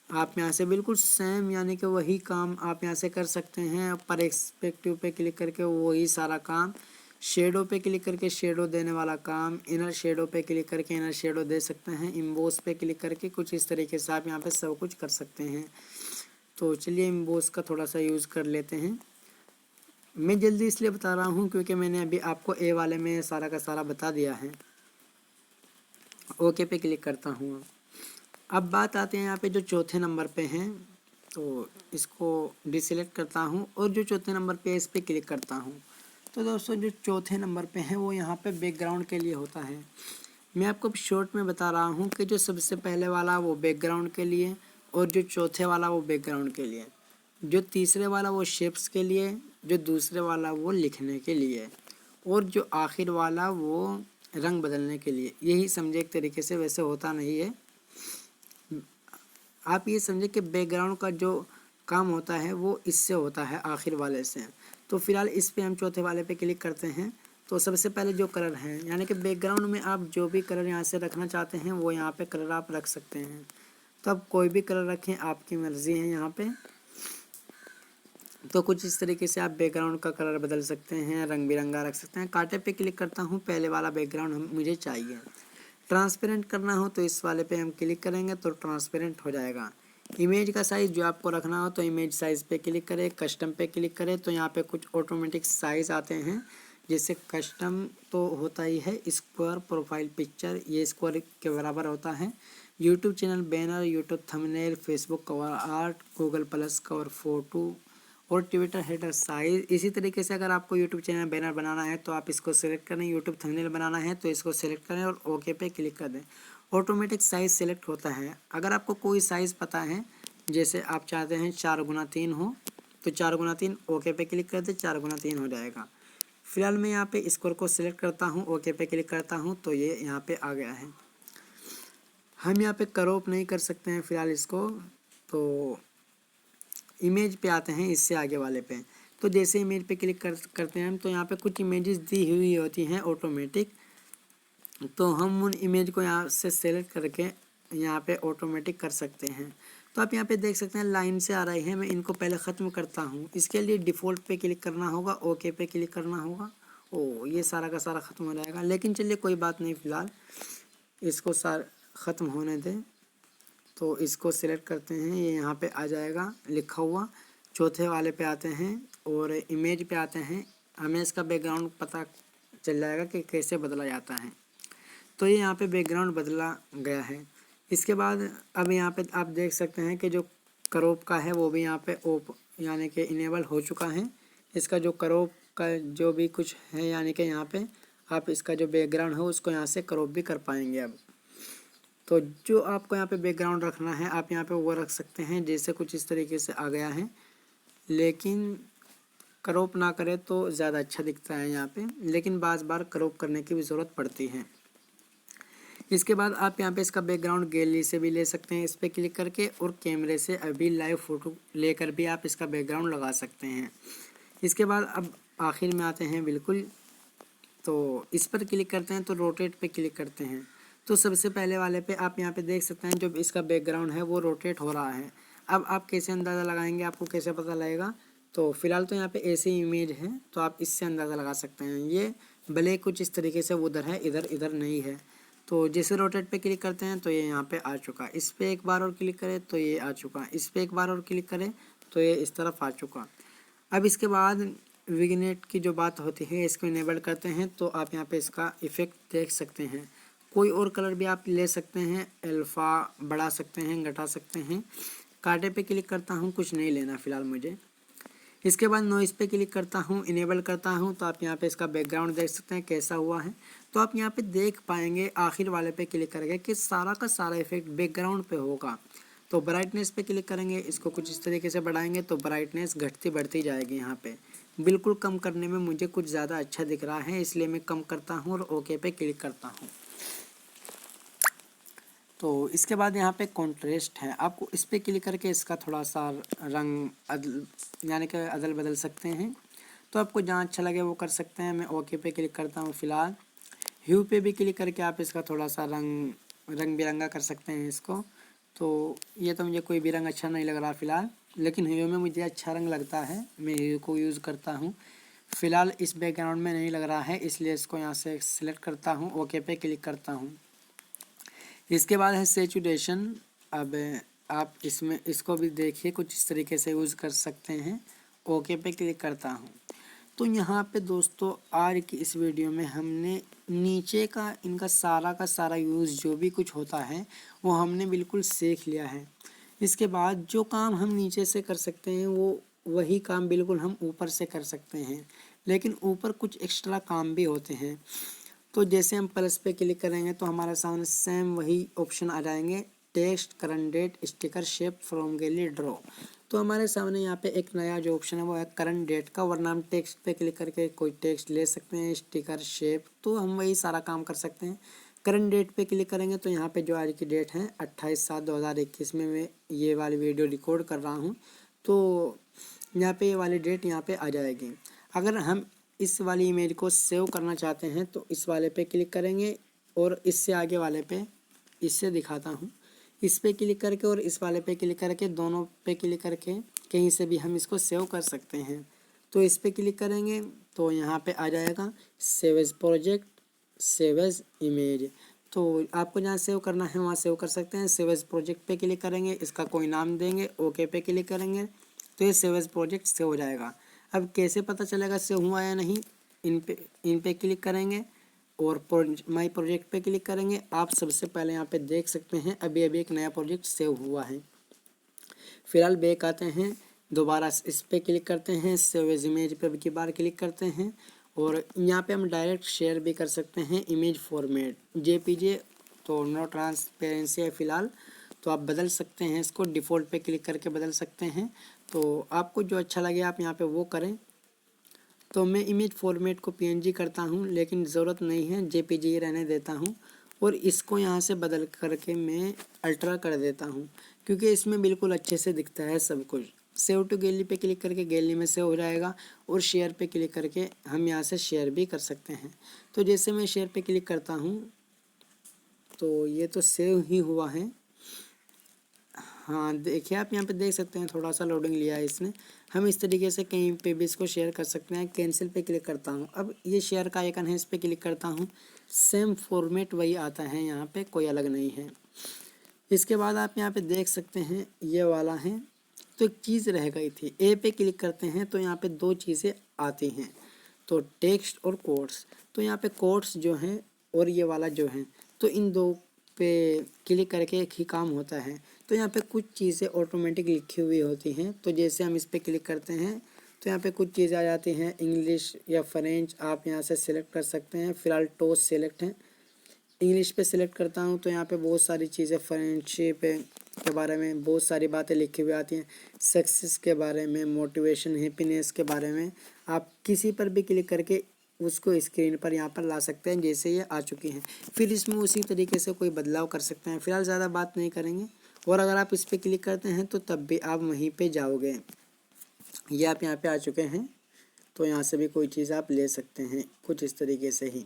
आप यहाँ से बिल्कुल सेम यानी कि वही काम आप यहाँ से कर सकते हैं। परस्पेक्टिव पे क्लिक करके वही सारा काम, शेडो पे क्लिक करके शेडो देने वाला काम, इनर शेडो पे क्लिक करके इनर शेडो दे सकते हैं, इम्बोस पे क्लिक करके कुछ इस तरीके से आप यहाँ पे सब कुछ कर सकते हैं। तो चलिए इम्बोस का थोड़ा सा यूज़ कर लेते हैं। मैं जल्दी इसलिए बता रहा हूँ क्योंकि मैंने अभी आपको ए वाले में सारा का सारा बता दिया है। ओके पे क्लिक करता हूँ। अब बात आते हैं यहाँ पे जो चौथे नंबर पे हैं, तो इसको डिसेलेक्ट करता हूँ और जो चौथे नंबर पे इस पे क्लिक करता हूँ। तो दोस्तों जो चौथे नंबर पे हैं वो यहाँ पे बैकग्राउंड के लिए होता है। मैं आपको शॉर्ट में बता रहा हूँ कि जो सबसे पहले वाला वो बैकग्राउंड के लिए, और जो चौथे वाला वो बैकग्राउंड के लिए, जो तीसरे वाला वो शेप्स के लिए, जो दूसरे वाला वो लिखने के लिए, और जो आखिर वाला वो रंग बदलने के लिए। यही समझे एक तरीके से, वैसे होता नहीं है। आप ये समझे कि बैकग्राउंड का जो काम होता है वो इससे होता है, आखिर वाले से। तो फिलहाल इस पे हम चौथे वाले पे क्लिक करते हैं। तो सबसे पहले जो कलर है यानी कि बैकग्राउंड में आप जो भी कलर यहाँ से रखना चाहते हैं वो यहाँ पे कलर आप रख सकते हैं। तो अब कोई भी कलर रखें, आपकी मर्ज़ी है यहाँ पे। तो कुछ इस तरीके से आप बैकग्राउंड का कलर बदल सकते हैं, रंग बिरंगा रख सकते हैं। कांटे पे क्लिक करता हूँ, पहले वाला बैकग्राउंड मुझे चाहिए। ट्रांसपेरेंट करना हो तो इस वाले पे हम क्लिक करेंगे तो ट्रांसपेरेंट हो जाएगा। इमेज का साइज़ जो आपको रखना हो तो इमेज साइज़ पे क्लिक करें, कस्टम पे क्लिक करें तो यहाँ पे कुछ ऑटोमेटिक साइज़ आते हैं। जैसे कस्टम तो होता ही है स्क्वायर प्रोफाइल पिक्चर, ये स्क्वायर के बराबर होता है। YouTube channel banner, YouTube thumbnail, Facebook cover art, Google plus cover photo और ट्विटर हेडर साइज़। इसी तरीके से अगर आपको यूट्यूब चैनल बैनर बनाना है तो आप इसको सेलेक्ट करें, यूट्यूब थंबनेल बनाना है तो इसको सेलेक्ट करें और ओके पे क्लिक कर दें। ऑटोमेटिक साइज़ सेलेक्ट होता है। अगर आपको कोई साइज़ पता है, जैसे आप चाहते हैं 4x3 हो तो 4x3 ओके पे क्लिक कर दें, 4x3 हो जाएगा। फिलहाल मैं यहाँ पे स्क्वायर को सिलेक्ट करता हूँ, ओके पे क्लिक करता हूँ तो ये यहाँ पे आ गया है। हम यहाँ पे क्रॉप नहीं कर सकते हैं फिलहाल इसको। तो इमेज पे आते हैं, इससे आगे वाले पे। तो जैसे इमेज पे क्लिक करते हैं हम तो यहाँ पे कुछ इमेजेस दी हुई होती हैं ऑटोमेटिक। तो हम उन इमेज को यहाँ से सेलेक्ट करके यहाँ पे ऑटोमेटिक कर सकते हैं। तो आप यहाँ पे देख सकते हैं लाइन से आ रही है, मैं इनको पहले ख़त्म करता हूँ। इसके लिए डिफ़ॉल्ट पे क्लिक करना होगा, ओके पे क्लिक करना होगा। ओ ये सारा का सारा ख़त्म हो जाएगा, लेकिन चलिए कोई बात नहीं, फ़िलहाल इसको ख़त्म होने दें। तो इसको सिलेक्ट करते हैं, ये यहाँ पे आ जाएगा लिखा हुआ। चौथे वाले पे आते हैं और इमेज पे आते हैं। हमें इसका बैकग्राउंड पता चल जाएगा कि कैसे बदला जाता है। तो ये यहाँ पे बैकग्राउंड बदला गया है। इसके बाद अब यहाँ पे आप देख सकते हैं कि जो क्रॉप का है वो भी यहाँ पे ओप यानी कि इनेबल हो चुका है। इसका जो क्रॉप का जो भी कुछ है यानी कि यहाँ पे आप इसका जो बैकग्राउंड है उसको यहाँ से क्रॉप भी कर पाएंगे। अब तो जो आपको यहाँ पे बैकग्राउंड रखना है आप यहाँ पे वो रख सकते हैं। जैसे कुछ इस तरीके से आ गया है, लेकिन क्रॉप ना करें तो ज़्यादा अच्छा दिखता है यहाँ पे, लेकिन बार बार क्रॉप करने की भी ज़रूरत पड़ती है। इसके बाद आप यहाँ पे इसका बैकग्राउंड गैलरी से भी ले सकते हैं इस पर क्लिक करके, और कैमरे से अभी लाइव फ़ोटो लेकर भी आप इसका बैकग्राउंड लगा सकते हैं। इसके बाद अब आखिर में आते हैं बिल्कुल, तो इस पर क्लिक करते हैं तो रोटेट पे क्लिक करते हैं। तो सबसे पहले वाले पे आप यहाँ पे देख सकते हैं जो इसका बैकग्राउंड है वो रोटेट हो रहा है। अब आप कैसे अंदाज़ा लगाएंगे, आपको कैसे पता लगेगा? तो फिलहाल तो यहाँ पे ऐसी इमेज है तो आप इससे अंदाज़ा लगा सकते हैं। ये भले कुछ इस तरीके से उधर है, इधर इधर नहीं है। तो जैसे रोटेट पे क्लिक करते हैं तो ये यहाँ पे आ चुका। इस पर एक बार और क्लिक करें तो ये आ चुका। इस पर एक बार और क्लिक करें तो ये इस तरफ आ चुका। अब इसके बाद विग्नेट की जो बात होती है इसको इनेबल करते हैं तो आप यहाँ पे इसका इफ़ेक्ट देख सकते हैं। कोई और कलर भी आप ले सकते हैं, अल्फ़ा बढ़ा सकते हैं, घटा सकते हैं। कांटे पे क्लिक करता हूँ, कुछ नहीं लेना फ़िलहाल मुझे। इसके बाद नॉइज़ पे क्लिक करता हूँ, इनेबल करता हूँ तो आप यहाँ पे इसका बैकग्राउंड देख सकते हैं कैसा हुआ है। तो आप यहाँ पे देख पाएंगे आखिर वाले पे क्लिक करेंगे कि सारा का सारा इफेक्ट बैकग्राउंड पे होगा। तो ब्राइटनेस पे क्लिक करेंगे, इसको कुछ इस तरीके से बढ़ाएंगे तो ब्राइटनेस घटती बढ़ती जाएगी। यहाँ पे बिल्कुल कम करने में मुझे कुछ ज़्यादा अच्छा दिख रहा है, इसलिए मैं कम करता हूँ और ओके पे क्लिक करता हूँ। तो इसके बाद यहाँ पे कॉन्ट्रास्ट है, आपको इस पर क्लिक करके इसका थोड़ा सा रंग यानी कि अदल बदल सकते हैं। तो आपको जहाँ अच्छा लगे वो कर सकते हैं। मैं ओके पे क्लिक करता हूँ। फ़िलहाल ह्यू पे भी क्लिक करके आप इसका थोड़ा सा रंग बिरंगा कर सकते हैं इसको। तो ये तो मुझे कोई भी रंग अच्छा नहीं लग रहा फ़िलहाल, लेकिन ह्यू में मुझे अच्छा रंग लगता है, मैं ह्यू को यूज़ करता हूँ। फ़िलहाल इस बैकग्राउंड में नहीं लग रहा है, इसलिए इसको यहाँ से सिलेक्ट करता हूँ, ओके पे क्लिक करता हूँ। इसके बाद है सैचुरेशन। अब आप इसको भी देखिए कुछ इस तरीके से यूज़ कर सकते हैं। ओके पे क्लिक करता हूँ। तो यहाँ पे दोस्तों आज की इस वीडियो में हमने नीचे का इनका सारा का सारा यूज़ जो भी कुछ होता है वो हमने बिल्कुल सीख लिया है। इसके बाद जो काम हम नीचे से कर सकते हैं वो वही काम बिल्कुल हम ऊपर से कर सकते हैं, लेकिन ऊपर कुछ एक्स्ट्रा काम भी होते हैं। तो जैसे हम प्लस पे क्लिक करेंगे तो हमारे सामने सेम वही ऑप्शन आ जाएंगे, text, current date, sticker, shape, from gallery, draw. तो हमारे सामने यहाँ पे एक नया जो ऑप्शन है वो है करंट डेट का, वरना हम टेक्स्ट पे क्लिक करके कोई टेक्स्ट ले सकते हैं, स्टिकर, शेप, तो हम वही सारा काम कर सकते हैं। करंट डेट पे क्लिक करेंगे तो यहाँ पे जो आज की डेट है 28/7/2021 में मैं ये वाली वीडियो रिकॉर्ड कर रहा हूँ। तो यहाँ पे ये वाली डेट यहाँ पे आ जाएगी। अगर हम इस वाली इमेज को सेव करना चाहते हैं तो इस वाले पे क्लिक करेंगे और इससे आगे वाले पे, इससे दिखाता हूँ, इस पे क्लिक करके और इस वाले पे क्लिक करके, दोनों पे क्लिक करके कहीं से भी हम इसको सेव कर सकते हैं। तो इस पे क्लिक करेंगे तो यहाँ पे आ जाएगा save as project, save as image. तो आपको जहाँ सेव करना है वहाँ सेव कर सकते हैं। सेव एज प्रोजेक्ट पे क्लिक करेंगे, इसका कोई नाम देंगे, ओके पे क्लिक करेंगे तो ये सेव एज प्रोजेक्ट सेव हो जाएगा। अब कैसे पता चलेगा सेव हुआ या नहीं, इन पे क्लिक करेंगे और माई प्रोजेक्ट पे क्लिक करेंगे। आप सबसे पहले यहाँ पे देख सकते हैं अभी अभी एक नया प्रोजेक्ट सेव हुआ है। फिलहाल बैक आते हैं, दोबारा इस पे क्लिक करते हैं, सेव एज इमेज पे की बार क्लिक करते हैं और यहाँ पे हम डायरेक्ट शेयर भी कर सकते हैं इमेज फॉर्मेट JPG। तो नो ट्रांसपेरेंसी है फ़िलहाल, तो आप बदल सकते हैं इसको, डिफ़ॉल्ट पे क्लिक करके बदल सकते हैं। तो आपको जो अच्छा लगे आप यहाँ पे वो करें। तो मैं इमेज फॉर्मेट को PNG करता हूँ, लेकिन ज़रूरत नहीं है, JPG रहने देता हूँ और इसको यहाँ से बदल करके मैं अल्ट्रा कर देता हूँ, क्योंकि इसमें बिल्कुल अच्छे से दिखता है सब कुछ। सेव टू गैलरी पे क्लिक करके गैलरी में सेव हो जाएगा और शेयर पे क्लिक करके हम यहाँ से शेयर भी कर सकते हैं। तो जैसे मैं शेयर पे क्लिक करता हूँ तो ये तो सेव ही हुआ है। हाँ देखिए, आप यहाँ पे देख सकते हैं थोड़ा सा लोडिंग लिया है इसने। हम इस तरीके से कहीं पे भी इसको शेयर कर सकते हैं। कैंसिल पे क्लिक करता हूँ, अब ये शेयर का आइकन है, इस पे क्लिक करता हूँ, सेम फॉर्मेट वही आता है, यहाँ पे कोई अलग नहीं है। इसके बाद आप यहाँ पे देख सकते हैं ये वाला है। तो एक चीज़ रह गई थी, ए पे क्लिक करते हैं तो यहाँ पे दो चीज़ें आती हैं, तो टेक्स्ट और कोट्स। तो यहाँ पे कोट्स जो हैं और ये वाला जो है, तो इन दो पे क्लिक करके एक ही काम होता है। तो यहाँ पे कुछ चीज़ें ऑटोमेटिक लिखी हुई होती हैं। तो जैसे हम इस पे क्लिक करते हैं तो यहाँ पे कुछ चीज़ें आ जाती हैं, इंग्लिश या फ्रेंच आप यहाँ से सिलेक्ट कर सकते हैं। फ़िलहाल टॉस सिलेक्ट है, इंग्लिश पे सिलेक्ट करता हूँ तो यहाँ पे बहुत सारी चीज़ें फ्रेंडशिप के बारे में बहुत सारी बातें लिखी हुई आती हैं, सक्सेस के बारे में, मोटिवेशन, हैप्पीनेस के बारे में। आप किसी पर भी क्लिक करके उसको स्क्रीन पर यहाँ पर ला सकते हैं, जैसे ये आ चुकी हैं। फिर इसमें उसी तरीके से कोई बदलाव कर सकते हैं। फिलहाल ज़्यादा बात नहीं करेंगे, और अगर आप इस पर क्लिक करते हैं तो तब भी आप वहीं पे जाओगे। ये आप यहाँ पे आ चुके हैं। तो यहाँ से भी कोई चीज़ आप ले सकते हैं कुछ इस तरीके से ही।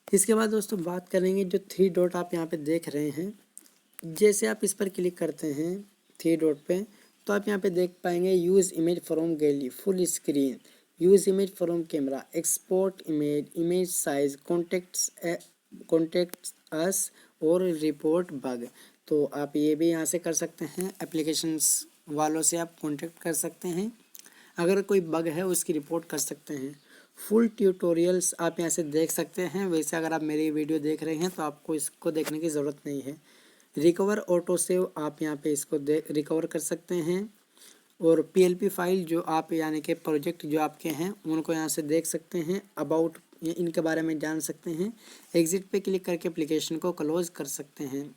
इसके बाद दोस्तों बात करेंगे जो 3 डॉट आप यहाँ पे देख रहे हैं, जैसे आप इस पर क्लिक करते हैं 3 डॉट पे, तो आप यहाँ पे देख पाएंगे use image from gallery, full screen, use image from camera, export image, image size, contacts us और रिपोर्ट बग। तो आप ये भी यहाँ से कर सकते हैं, एप्लीकेशंस वालों से आप कॉन्टेक्ट कर सकते हैं, अगर कोई बग है उसकी रिपोर्ट कर सकते हैं। फुल ट्यूटोरियल्स आप यहाँ से देख सकते हैं। वैसे अगर आप मेरी वीडियो देख रहे हैं तो आपको इसको देखने की ज़रूरत नहीं है। रिकवर ऑटो सेव आप यहाँ पे इसको रिकवर कर सकते हैं, और PLP फाइल जो आप यानी कि प्रोजेक्ट जो आपके हैं उनको यहाँ से देख सकते हैं, अबाउट इनके बारे में जान सकते हैं। एग्जिट पे क्लिक करके एप्लीकेशन को क्लोज कर सकते हैं।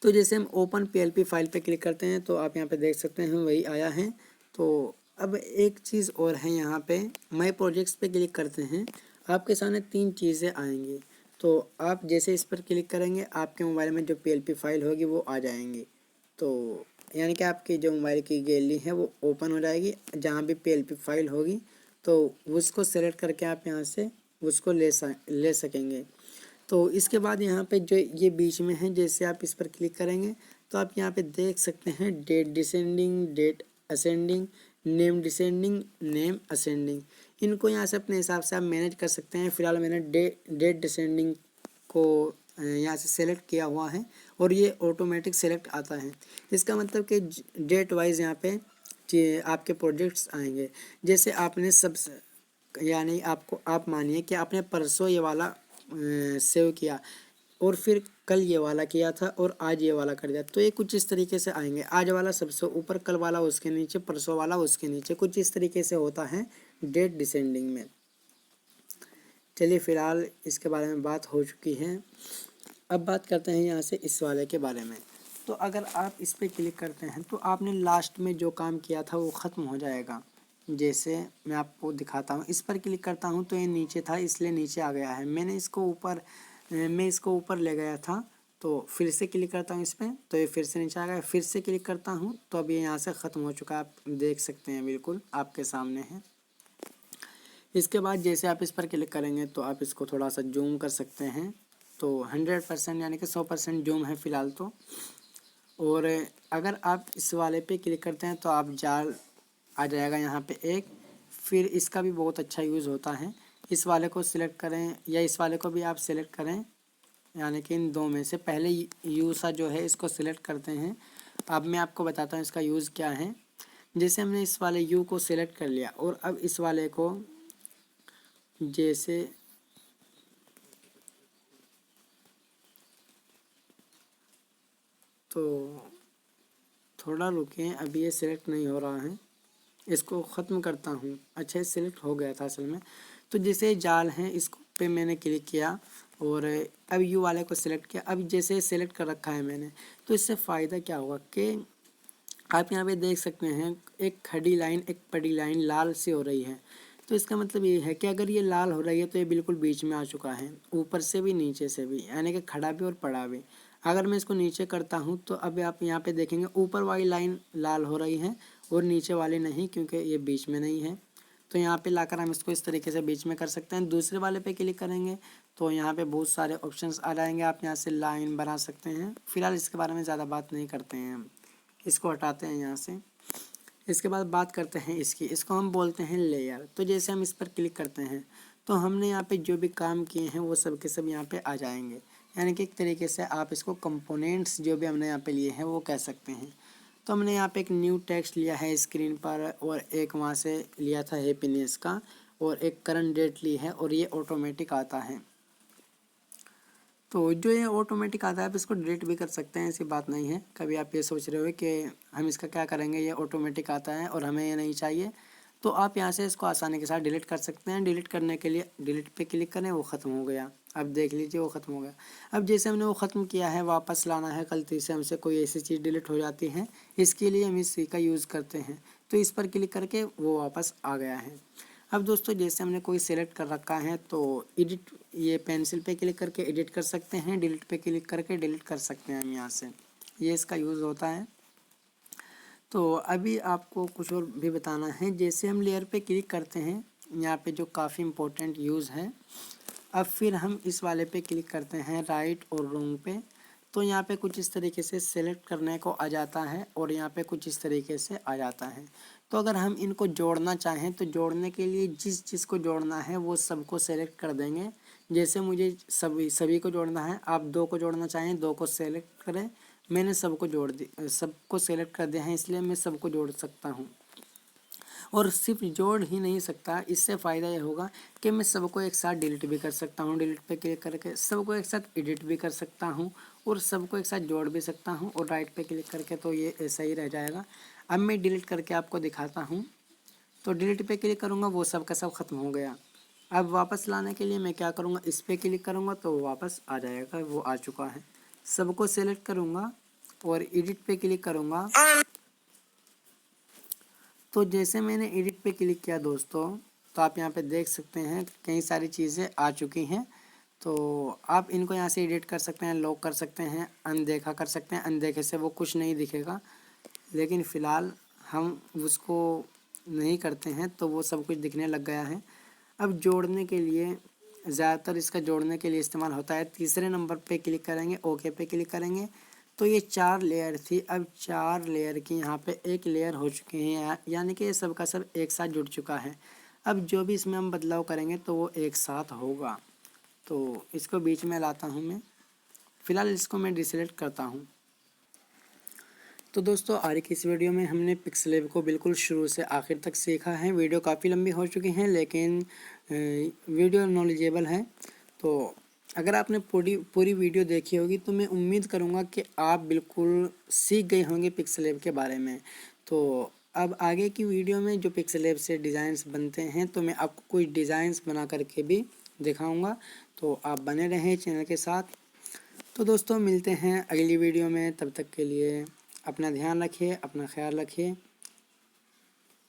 तो जैसे हम ओपन PLP फाइल पे क्लिक करते हैं तो आप यहाँ पे देख सकते हैं वही आया है। तो अब एक चीज़ और है, यहाँ पे माई प्रोजेक्ट्स पे क्लिक करते हैं, आपके सामने 3 चीज़ें आएंगी। तो आप जैसे इस पर क्लिक करेंगे आपके मोबाइल में जो PLP फाइल होगी वो आ जाएंगी। तो यानी कि आपकी जो मोबाइल की गैलरी है वो ओपन हो जाएगी, जहाँ भी PLP फाइल होगी तो उसको सेलेक्ट करके आप यहाँ से उसको ले सकेंगे। तो इसके बाद यहाँ पे जो ये बीच में है, जैसे आप इस पर क्लिक करेंगे तो आप यहाँ पे देख सकते हैं date descending, date ascending, name descending, name ascending. इनको यहाँ से अपने हिसाब से आप मैनेज कर सकते हैं। फिलहाल मैंने डेट डिसेंडिंग को यहाँ से सेलेक्ट किया हुआ है और ये ऑटोमेटिक सेलेक्ट आता है। इसका मतलब कि डेट वाइज यहाँ पे आपके प्रोजेक्ट्स आएंगे। जैसे आपने सब यानी आप मानिए कि आपने परसों ये वाला सेव किया और फिर कल ये वाला किया था और आज ये वाला कर दिया, तो ये कुछ इस तरीके से आएंगे। आज वाला सबसे ऊपर, कल वाला उसके नीचे, परसों वाला उसके नीचे, कुछ इस तरीके से होता है डेट डिसेंडिंग में। चलिए फिलहाल इसके बारे में बात हो चुकी है। अब बात करते हैं यहाँ से इस वाले के बारे में। तो अगर आप इस पर क्लिक करते हैं तो आपने लास्ट में जो काम किया था वो ख़त्म हो जाएगा। जैसे मैं आपको दिखाता हूँ, इस पर क्लिक करता हूँ तो ये नीचे था इसलिए नीचे आ गया है। मैं इसको ऊपर ले गया था, तो फिर से क्लिक करता हूँ इस पर तो ये फिर से नीचे आ गया। फिर से क्लिक करता हूँ तो अब ये यहाँ से ख़त्म हो चुका है, आप देख सकते हैं बिल्कुल आपके सामने है। इसके बाद जैसे आप इस पर क्लिक करेंगे तो आप इसको थोड़ा सा जूम कर सकते हैं। तो 100% यानी कि 100% जूम है फ़िलहाल तो। और अगर आप इस वाले पे क्लिक करते हैं तो आप जाल आ जाएगा यहाँ पे एक। फिर इसका भी बहुत अच्छा यूज़ होता है। इस वाले को सिलेक्ट करें या इस वाले को भी आप सिलेक्ट करें, यानी कि इन 2 में से पहले यू सा जो है इसको सिलेक्ट करते हैं। अब मैं आपको बताता हूँ इसका यूज़ क्या है। जैसे हमने इस वाले यू को सिलेक्ट कर लिया और अब इस वाले को जैसे तो थोड़ा रुकें, अभी ये सिलेक्ट नहीं हो रहा है, इसको ख़त्म करता हूँ। अच्छा, ये सिलेक्ट हो गया था असल में। तो जैसे जाल हैं इसको पे मैंने क्लिक किया और अब यू वाले को सिलेक्ट किया। अब जैसे सिलेक्ट कर रखा है मैंने, तो इससे फ़ायदा क्या होगा कि आप यहाँ पे देख सकते हैं एक खड़ी लाइन, एक पड़ी लाइन लाल से हो रही है। तो इसका मतलब ये है कि अगर ये लाल हो रही है तो ये बिल्कुल बीच में आ चुका है, ऊपर से भी नीचे से भी, यानी कि खड़ा भी और पड़ा भी। अगर मैं इसको नीचे करता हूँ तो अब आप यहाँ पे देखेंगे ऊपर वाली लाइन लाल हो रही है और नीचे वाली नहीं, क्योंकि ये बीच में नहीं है। तो यहाँ पे लाकर हम इसको इस तरीके से बीच में कर सकते हैं। दूसरे वाले पे क्लिक करेंगे तो यहाँ पे बहुत सारे ऑप्शंस आ जाएंगे, आप यहाँ से लाइन बना सकते हैं। फिलहाल इसके बारे में ज़्यादा बात नहीं करते हैं, हम इसको हटाते हैं यहाँ से। इसके बाद बात करते हैं इसको हम बोलते हैं लेयर। तो जैसे हम इस पर क्लिक करते हैं तो हमने यहाँ पे जो भी काम किए हैं वो सब के सब यहाँ पे आ जाएंगे, यानी कि एक तरीके से आप इसको कंपोनेंट्स जो भी हमने यहाँ पे लिए हैं वो कह सकते हैं। तो हमने यहाँ पे एक न्यू टेक्स्ट लिया है स्क्रीन पर, और एक वहाँ से लिया था हैप्पीनेस का, और एक करंट डेट ली है, और ये ऑटोमेटिक आता है। तो जो ये ऑटोमेटिक आता है आप इसको डिलीट भी कर सकते हैं, ऐसी बात नहीं है। कभी आप ये सोच रहे हो कि हम इसका क्या करेंगे, ये ऑटोमेटिक आता है और हमें ये नहीं चाहिए, तो आप यहाँ से इसको आसानी के साथ डिलीट कर सकते हैं। डिलीट करने के लिए डिलीट पे क्लिक करें, वो ख़त्म हो गया। अब देख लीजिए वो ख़त्म हो गया। अब जैसे हमने वो ख़त्म किया है, वापस लाना है, गलती से हमसे कोई ऐसी चीज़ डिलीट हो जाती है, इसके लिए हम इसी का यूज़ करते हैं। तो इस पर क्लिक करके वो वापस आ गया है। अब दोस्तों जैसे हमने कोई सेलेक्ट कर रखा है तो एडिट, ये पेंसिल पे क्लिक करके एडिट कर सकते हैं, डिलीट पे क्लिक करके डिलीट कर सकते हैं हम यहाँ से, ये इसका यूज़ होता है। तो अभी आपको कुछ और भी बताना है। जैसे हम लेयर पे क्लिक करते हैं, यहाँ पे जो काफ़ी इम्पोर्टेंट यूज़ है, अब फिर हम इस वाले पे क्लिक करते हैं राइट और रॉन्ग पे, तो यहाँ पे कुछ इस तरीके से सेलेक्ट करने को आ जाता है और यहाँ पे कुछ इस तरीके से आ जाता है। तो अगर हम इनको जोड़ना चाहें तो जोड़ने के लिए जिस चीज़ को जोड़ना है वो सबको सेलेक्ट कर देंगे। जैसे मुझे सभी को जोड़ना है, आप दो को जोड़ना चाहें दो को सेलेक्ट करें, मैंने सबको सेलेक्ट कर दिया है, इसलिए मैं सबको जोड़ सकता हूँ। और सिर्फ जोड़ ही नहीं सकता, इससे फ़ायदा ये होगा कि मैं सबको एक साथ डिलीट भी कर सकता हूँ। डिलीट पे क्लिक करके सबको एक साथ एडिट भी कर सकता हूँ और सबको एक साथ जोड़ भी सकता हूँ। और राइट पे क्लिक करके तो ये ऐसा ही रह जाएगा। अब मैं डिलीट करके आपको दिखाता हूँ। तो डिलीट पे क्लिक करूँगा, वो सब का सब खत्म हो गया। अब वापस लाने के लिए मैं क्या करूँगा, इस पर क्लिक करूँगा तो वापस आ जाएगा, वो आ चुका है। सबको सेलेक्ट करूँगा और एडिट पे क्लिक करूँगा। तो जैसे मैंने एडिट पे क्लिक किया दोस्तों, तो आप यहाँ पे देख सकते हैं कई सारी चीज़ें आ चुकी हैं। तो आप इनको यहाँ से एडिट कर सकते हैं, लॉक कर सकते हैं, अनदेखा कर सकते हैं। अनदेखे से वो कुछ नहीं दिखेगा, लेकिन फ़िलहाल हम उसको नहीं करते हैं तो वो सब कुछ दिखने लग गया है। अब जोड़ने के लिए ज़्यादातर इसका जोड़ने के लिए इस्तेमाल होता है। तीसरे नंबर पे क्लिक करेंगे, ओके पे क्लिक करेंगे, तो ये 4 लेयर थी, अब 4 लेयर की यहाँ पे एक लेयर हो चुकी है, यानी कि ये सब का सब एक साथ जुड़ चुका है। अब जो भी इसमें हम बदलाव करेंगे तो वो एक साथ होगा। तो इसको बीच में लाता हूँ मैं, फ़िलहाल इसको मैं डिसेलेक्ट करता हूँ। तो दोस्तों आज की इस वीडियो में हमने पिक्सेलेब को बिल्कुल शुरू से आखिर तक सीखा है। वीडियो काफ़ी लंबी हो चुकी है, लेकिन वीडियो नॉलेजेबल है। तो अगर आपने पूरी वीडियो देखी होगी तो मैं उम्मीद करूंगा कि आप बिल्कुल सीख गए होंगे पिक्सेलेब के बारे में। तो अब आगे की वीडियो में जो पिक्सेलेब से डिज़ाइंस बनते हैं तो मैं आपको कुछ डिज़ाइंस बना करके भी दिखाऊंगा। तो आप बने रहें चैनल के साथ। तो दोस्तों मिलते हैं अगली वीडियो में, तब तक के लिए अपना ध्यान रखिए, अपना ख्याल रखिए।